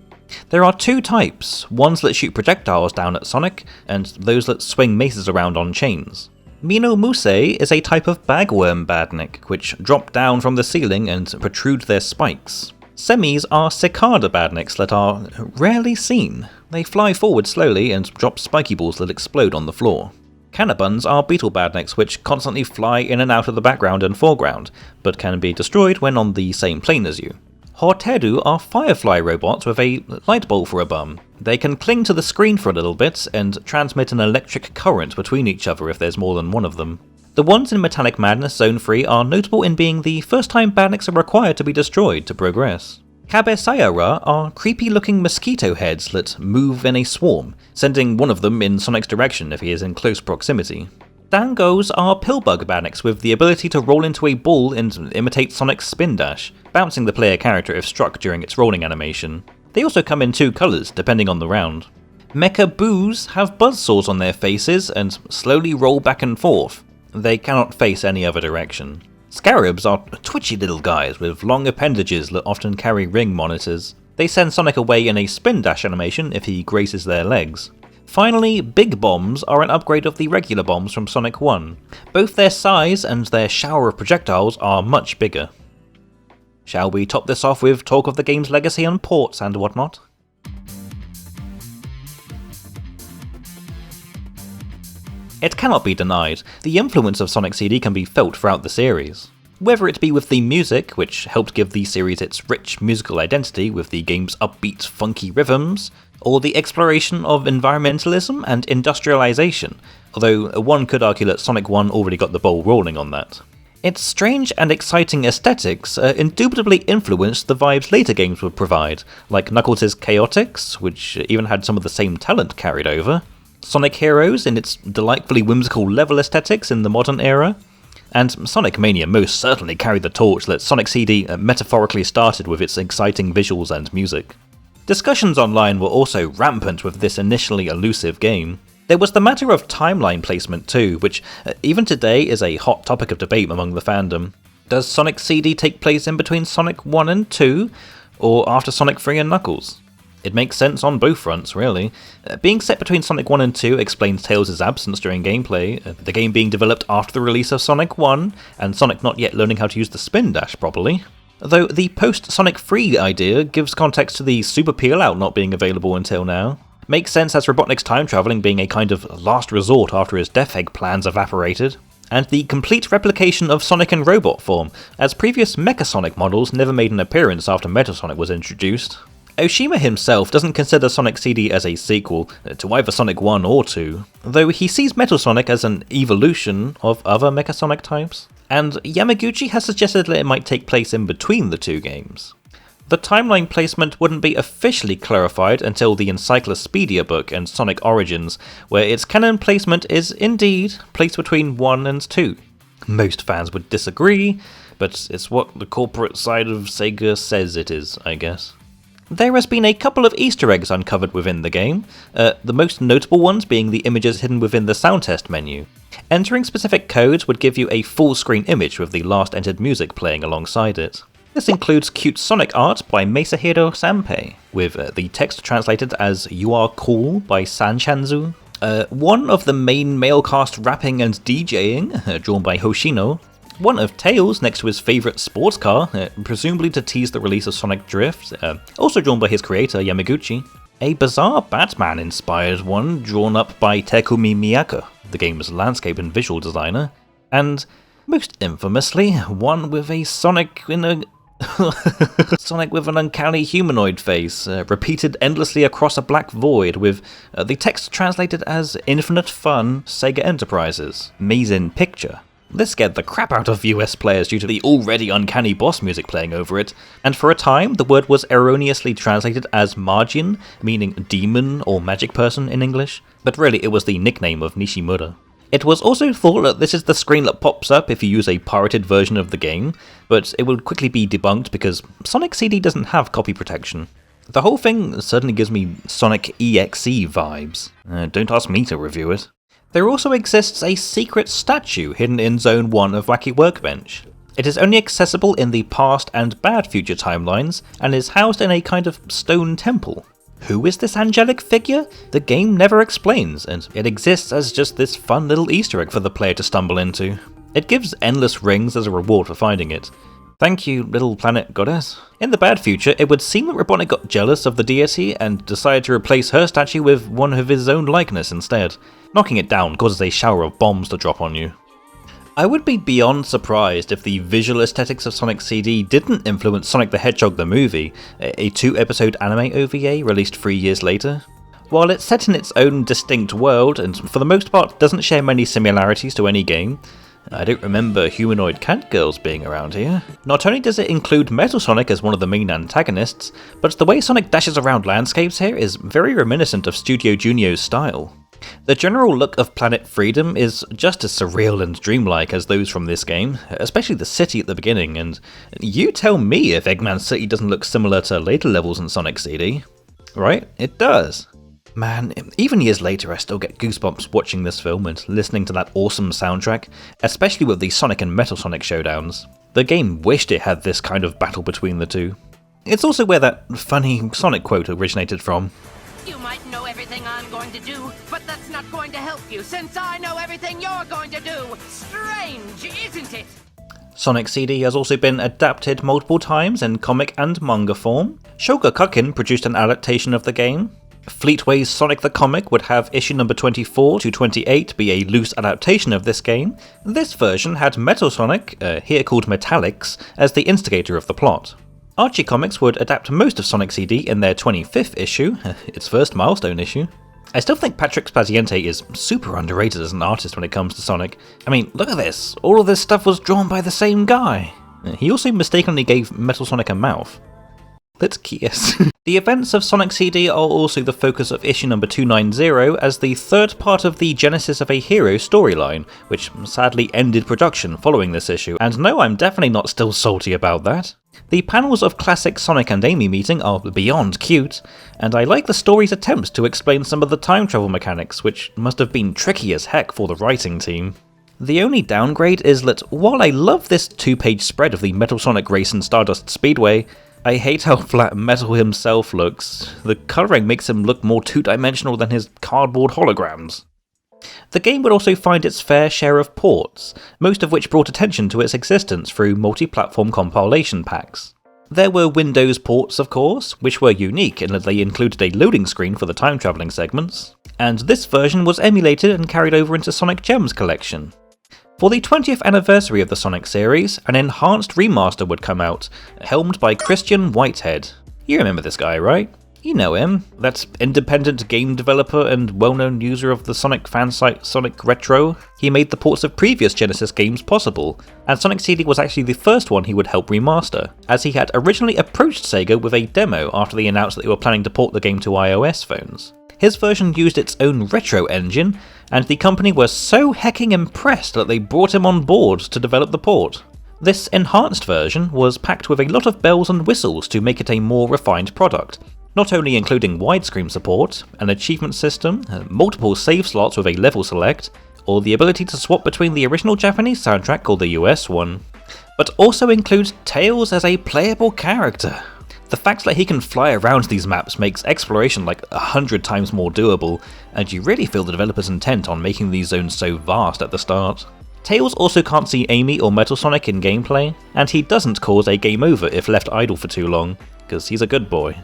There are two types, ones that shoot projectiles down at Sonic and those that swing maces around on chains. Mino Muse is a type of bagworm badnik which drop down from the ceiling and protrude their spikes. Semis are cicada badniks that are rarely seen. They fly forward slowly and drop spiky balls that explode on the floor. Canabuns are beetle badniks which constantly fly in and out of the background and foreground, but can be destroyed when on the same plane as you. Hortedu are firefly robots with a light bulb for a bum. They can cling to the screen for a little bit and transmit an electric current between each other if there's more than one of them. The ones in Metallic Madness Zone 3 are notable in being the first time badniks are required to be destroyed to progress. Cabesayara are creepy looking mosquito heads that move in a swarm, sending one of them in Sonic's direction if he is in close proximity. Dangos are pillbug badniks with the ability to roll into a ball and imitate Sonic's spin dash, bouncing the player character if struck during its rolling animation. They also come in two colours, depending on the round. MegaBaz have buzzsaws on their faces and slowly roll back and forth. They cannot face any other direction. Scarabs are twitchy little guys with long appendages that often carry ring monitors. They send Sonic away in a spin dash animation if he graces their legs. Finally, Big Bombs are an upgrade of the regular bombs from Sonic 1. Both their size and their shower of projectiles are much bigger. Shall we top this off with talk of the game's legacy and ports and whatnot? It cannot be denied, the influence of Sonic CD can be felt throughout the series. Whether it be with the music, which helped give the series its rich musical identity with the game's upbeat, funky rhythms, or the exploration of environmentalism and industrialization, although one could argue that Sonic 1 already got the ball rolling on that. Its strange and exciting aesthetics indubitably influenced the vibes later games would provide, like Knuckles' Chaotix, which even had some of the same talent carried over, Sonic Heroes in its delightfully whimsical level aesthetics in the modern era, and Sonic Mania most certainly carried the torch that Sonic CD metaphorically started with its exciting visuals and music. Discussions online were also rampant with this initially elusive game. There was the matter of timeline placement too, which even today is a hot topic of debate among the fandom. Does Sonic CD take place in between Sonic 1 and 2, or after Sonic 3 and Knuckles? It makes sense on both fronts, really. Being set between Sonic 1 and 2 explains Tails' absence during gameplay, the game being developed after the release of Sonic 1, and Sonic not yet learning how to use the spin dash properly. Though the post-Sonic 3 idea gives context to the Super Peel-Out not being available until now. Makes sense as Robotnik's time travelling being a kind of last resort after his Death Egg plans evaporated. And the complete replication of Sonic in robot form, as previous Mecha Sonic models never made an appearance after Metal Sonic was introduced. Oshima himself doesn't consider Sonic CD as a sequel to either Sonic 1 or 2, though he sees Metal Sonic as an evolution of other Mecha Sonic types, and Yamaguchi has suggested that it might take place in between the two games. The timeline placement wouldn't be officially clarified until the Encyclopedia book and Sonic Origins, where its canon placement is indeed placed between 1 and 2. Most fans would disagree, but it's what the corporate side of Sega says it is, I guess. There has been a couple of Easter eggs uncovered within the game, the most notable ones being the images hidden within the sound test menu. Entering specific codes would give you a full screen image with the last entered music playing alongside it. This includes cute Sonic art by Masahiro Sanpei, with the text translated as "You Are Cool" by Sanchanzu. One of the main male cast rapping and DJing, drawn by Hoshino. One of Tails next to his favourite sports car, presumably to tease the release of Sonic Drift, also drawn by his creator Yamaguchi. A bizarre Batman-inspired one drawn up by Takumi Miyake, the game's landscape and visual designer. And, most infamously, one with a Sonic in a... Sonic with an uncanny humanoid face, repeated endlessly across a black void with the text translated as "Infinite Fun, Sega Enterprises, Mazin Picture." This scared the crap out of US players due to the already uncanny boss music playing over it, and for a time the word was erroneously translated as Majin, meaning demon or magic person in English, but really it was the nickname of Nishimura. It was also thought that this is the screen that pops up if you use a pirated version of the game, but it would quickly be debunked because Sonic CD doesn't have copy protection. The whole thing certainly gives me Sonic EXE vibes. Don't ask me to review it. There also exists a secret statue hidden in Zone 1 of Wacky Workbench. It is only accessible in the past and bad future timelines, and is housed in a kind of stone temple. Who is this angelic figure? The game never explains, and it exists as just this fun little Easter egg for the player to stumble into. It gives endless rings as a reward for finding it. Thank you, little planet goddess. In the bad future, it would seem that Robotnik got jealous of the deity and decided to replace her statue with one of his own likeness instead. Knocking it down causes a shower of bombs to drop on you. I would be beyond surprised if the visual aesthetics of Sonic CD didn't influence Sonic the Hedgehog the movie, a 2-episode anime OVA released 3 years later. While it's set in its own distinct world, and for the most part doesn't share many similarities to any game, I don't remember humanoid cat girls being around here. Not only does it include Metal Sonic as one of the main antagonists, but the way Sonic dashes around landscapes here is very reminiscent of Studio Junio's style. The general look of Planet Freedom is just as surreal and dreamlike as those from this game, especially the city at the beginning, and you tell me if Eggman City doesn't look similar to later levels in Sonic CD. Right? It does. Man, even years later I still get goosebumps watching this film and listening to that awesome soundtrack, especially with the Sonic and Metal Sonic showdowns. The game wished it had this kind of battle between the two. It's also where that funny Sonic quote originated from. You might know everything I'm going to do, but that's not going to help you since I know everything you're going to do. Strange, isn't it? Sonic CD has also been adapted multiple times in comic and manga form. Shogakukan produced an adaptation of the game. Fleetway's Sonic the Comic would have issue number 24 to 28 be a loose adaptation of this game. This version had Metal Sonic, here called Metallics, as the instigator of the plot. Archie Comics would adapt most of Sonic CD in their 25th issue, its first milestone issue. I still think Patrick Spaziente is super underrated as an artist when it comes to Sonic. I mean, look at this, all of this stuff was drawn by the same guy. He also mistakenly gave Metal Sonic a mouth. Let's kiss. The events of Sonic CD are also the focus of issue number 290 as the third part of the Genesis of a Hero storyline, which sadly ended production following this issue, and no, I'm definitely not still salty about that. The panels of classic Sonic and Amy meeting are beyond cute, and I like the story's attempts to explain some of the time travel mechanics, which must have been tricky as heck for the writing team. The only downgrade is that while I love this 2-page spread of the Metal Sonic race in Stardust Speedway, I hate how flat Metal himself looks. The colouring makes him look more two-dimensional than his cardboard holograms. The game would also find its fair share of ports, most of which brought attention to its existence through multi-platform compilation packs. There were Windows ports, of course, which were unique in that they included a loading screen for the time-travelling segments, and this version was emulated and carried over into Sonic Gems Collection. For the 20th anniversary of the Sonic series, an enhanced remaster would come out, helmed by Christian Whitehead. You remember this guy, right? You know him. That independent game developer and well-known user of the Sonic fan site Sonic Retro. He made the ports of previous Genesis games possible, and Sonic CD was actually the first one he would help remaster, as he had originally approached Sega with a demo after they announced that they were planning to port the game to iOS phones. His version used its own retro engine, and the company were so hecking impressed that they brought him on board to develop the port. This enhanced version was packed with a lot of bells and whistles to make it a more refined product, not only including widescreen support, an achievement system, multiple save slots with a level select, or the ability to swap between the original Japanese soundtrack or the US one, but also includes Tails as a playable character. The fact that he can fly around these maps makes exploration like 100 times more doable, and you really feel the developer's intent on making these zones so vast at the start. Tails also can't see Amy or Metal Sonic in gameplay, and he doesn't cause a game over if left idle for too long, because he's a good boy.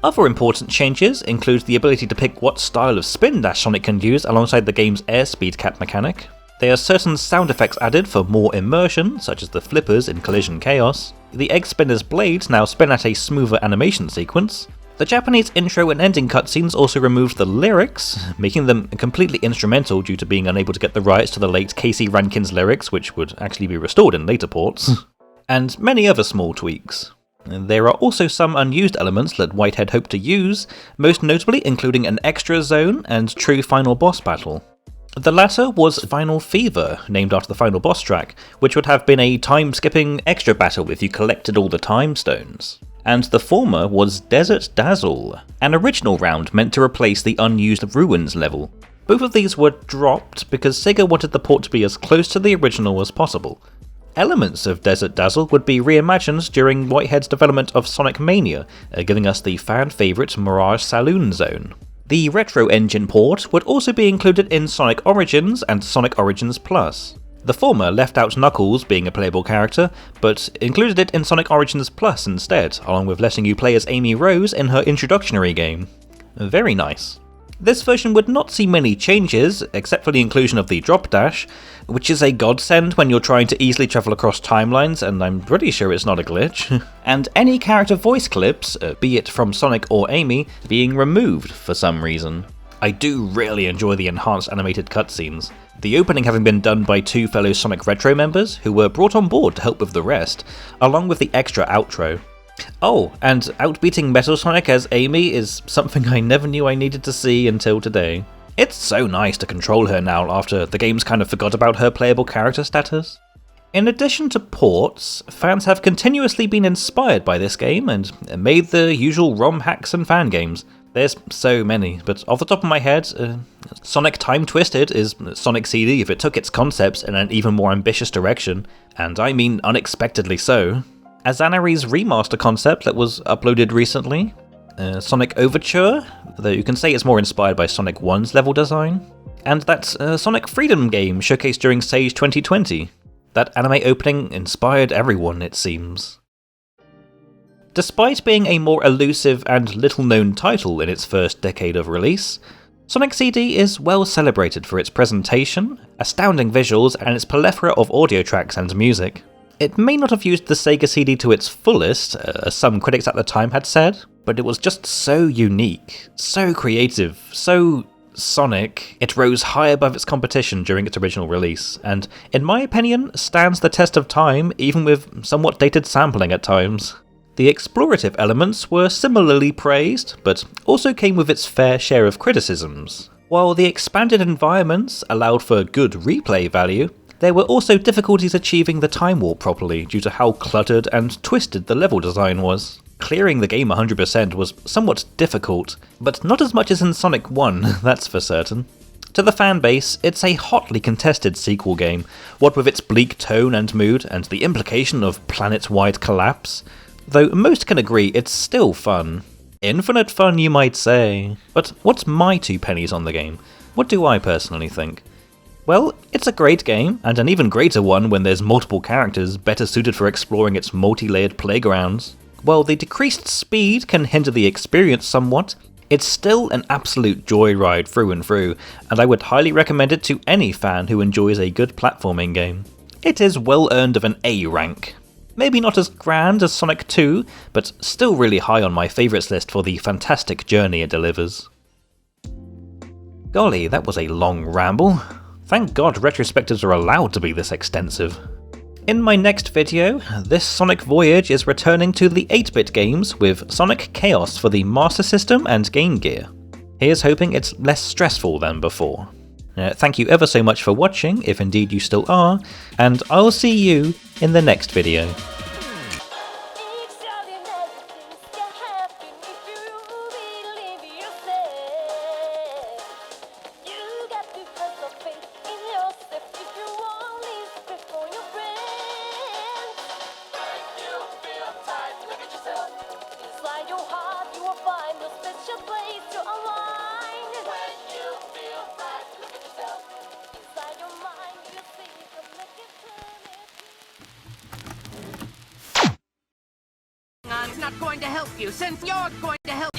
Other important changes include the ability to pick what style of spin dash Sonic can use alongside the game's airspeed cap mechanic. There are certain sound effects added for more immersion, such as the flippers in Collision Chaos. The Egg Spinner's blades now spin at a smoother animation sequence. The Japanese intro and ending cutscenes also removed the lyrics, making them completely instrumental due to being unable to get the rights to the late Casey Rankin's lyrics, which would actually be restored in later ports, and many other small tweaks. There are also some unused elements that Whitehead hoped to use, most notably including an extra zone and true final boss battle. The latter was Final Fever, named after the final boss track, which would have been a time-skipping extra battle if you collected all the time stones. And the former was Desert Dazzle, an original round meant to replace the unused Ruins level. Both of these were dropped because Sega wanted the port to be as close to the original as possible. Elements of Desert Dazzle would be reimagined during Whitehead's development of Sonic Mania, giving us the fan-favourite Mirage Saloon zone. The Retro Engine port would also be included in Sonic Origins and Sonic Origins Plus. The former left out Knuckles being a playable character, but included it in Sonic Origins Plus instead, along with letting you play as Amy Rose in her introductory game. Very nice. This version would not see many changes, except for the inclusion of the drop dash, which is a godsend when you're trying to easily travel across timelines, and I'm pretty sure it's not a glitch. And any character voice clips, be it from Sonic or Amy, being removed for some reason. I do really enjoy the enhanced animated cutscenes, the opening having been done by two fellow Sonic Retro members who were brought on board to help with the rest, along with the extra outro. Oh, and outbeating Metal Sonic as Amy is something I never knew I needed to see until today. It's so nice to control her now after the games kind of forgot about her playable character status. In addition to ports, fans have continuously been inspired by this game and made the usual ROM hacks and fan games. There's so many, but off the top of my head, Sonic Time Twisted is Sonic CD if it took its concepts in an even more ambitious direction, and I mean unexpectedly so. Azanari's remaster concept that was uploaded recently, Sonic Overture, though you can say it's more inspired by Sonic 1's level design, and that Sonic Freedom game showcased during Sage 2020. That anime opening inspired everyone, it seems. Despite being a more elusive and little-known title in its first decade of release, Sonic CD is well celebrated for its presentation, astounding visuals, and its plethora of audio tracks and music. It may not have used the Sega CD to its fullest, as some critics at the time had said, but it was just so unique, so creative, so Sonic, it rose high above its competition during its original release, and, in my opinion, stands the test of time even with somewhat dated sampling at times. The explorative elements were similarly praised, but also came with its fair share of criticisms. While the expanded environments allowed for good replay value, there were also difficulties achieving the time warp properly due to how cluttered and twisted the level design was. Clearing the game 100% was somewhat difficult, but not as much as in Sonic 1, that's for certain. To the fanbase, it's a hotly contested sequel game, what with its bleak tone and mood, and the implication of planet-wide collapse. Though most can agree it's still fun. Infinite fun, you might say. But what's my 2 pennies on the game? What do I personally think? Well, it's a great game, and an even greater one when there's multiple characters better suited for exploring its multi-layered playgrounds. While the decreased speed can hinder the experience somewhat, it's still an absolute joyride through and through, and I would highly recommend it to any fan who enjoys a good platforming game. It is well earned of an A rank. Maybe not as grand as Sonic 2, but still really high on my favourites list for the fantastic journey it delivers. Golly, that was a long ramble. Thank God retrospectives are allowed to be this extensive. In my next video, this Sonic voyage is returning to the 8-bit games with Sonic Chaos for the Master System and Game Gear. Here's hoping it's less stressful than before. Thank you ever so much for watching, if indeed you still are, and I'll see you in the next video. It's not going to help you, since you're going to help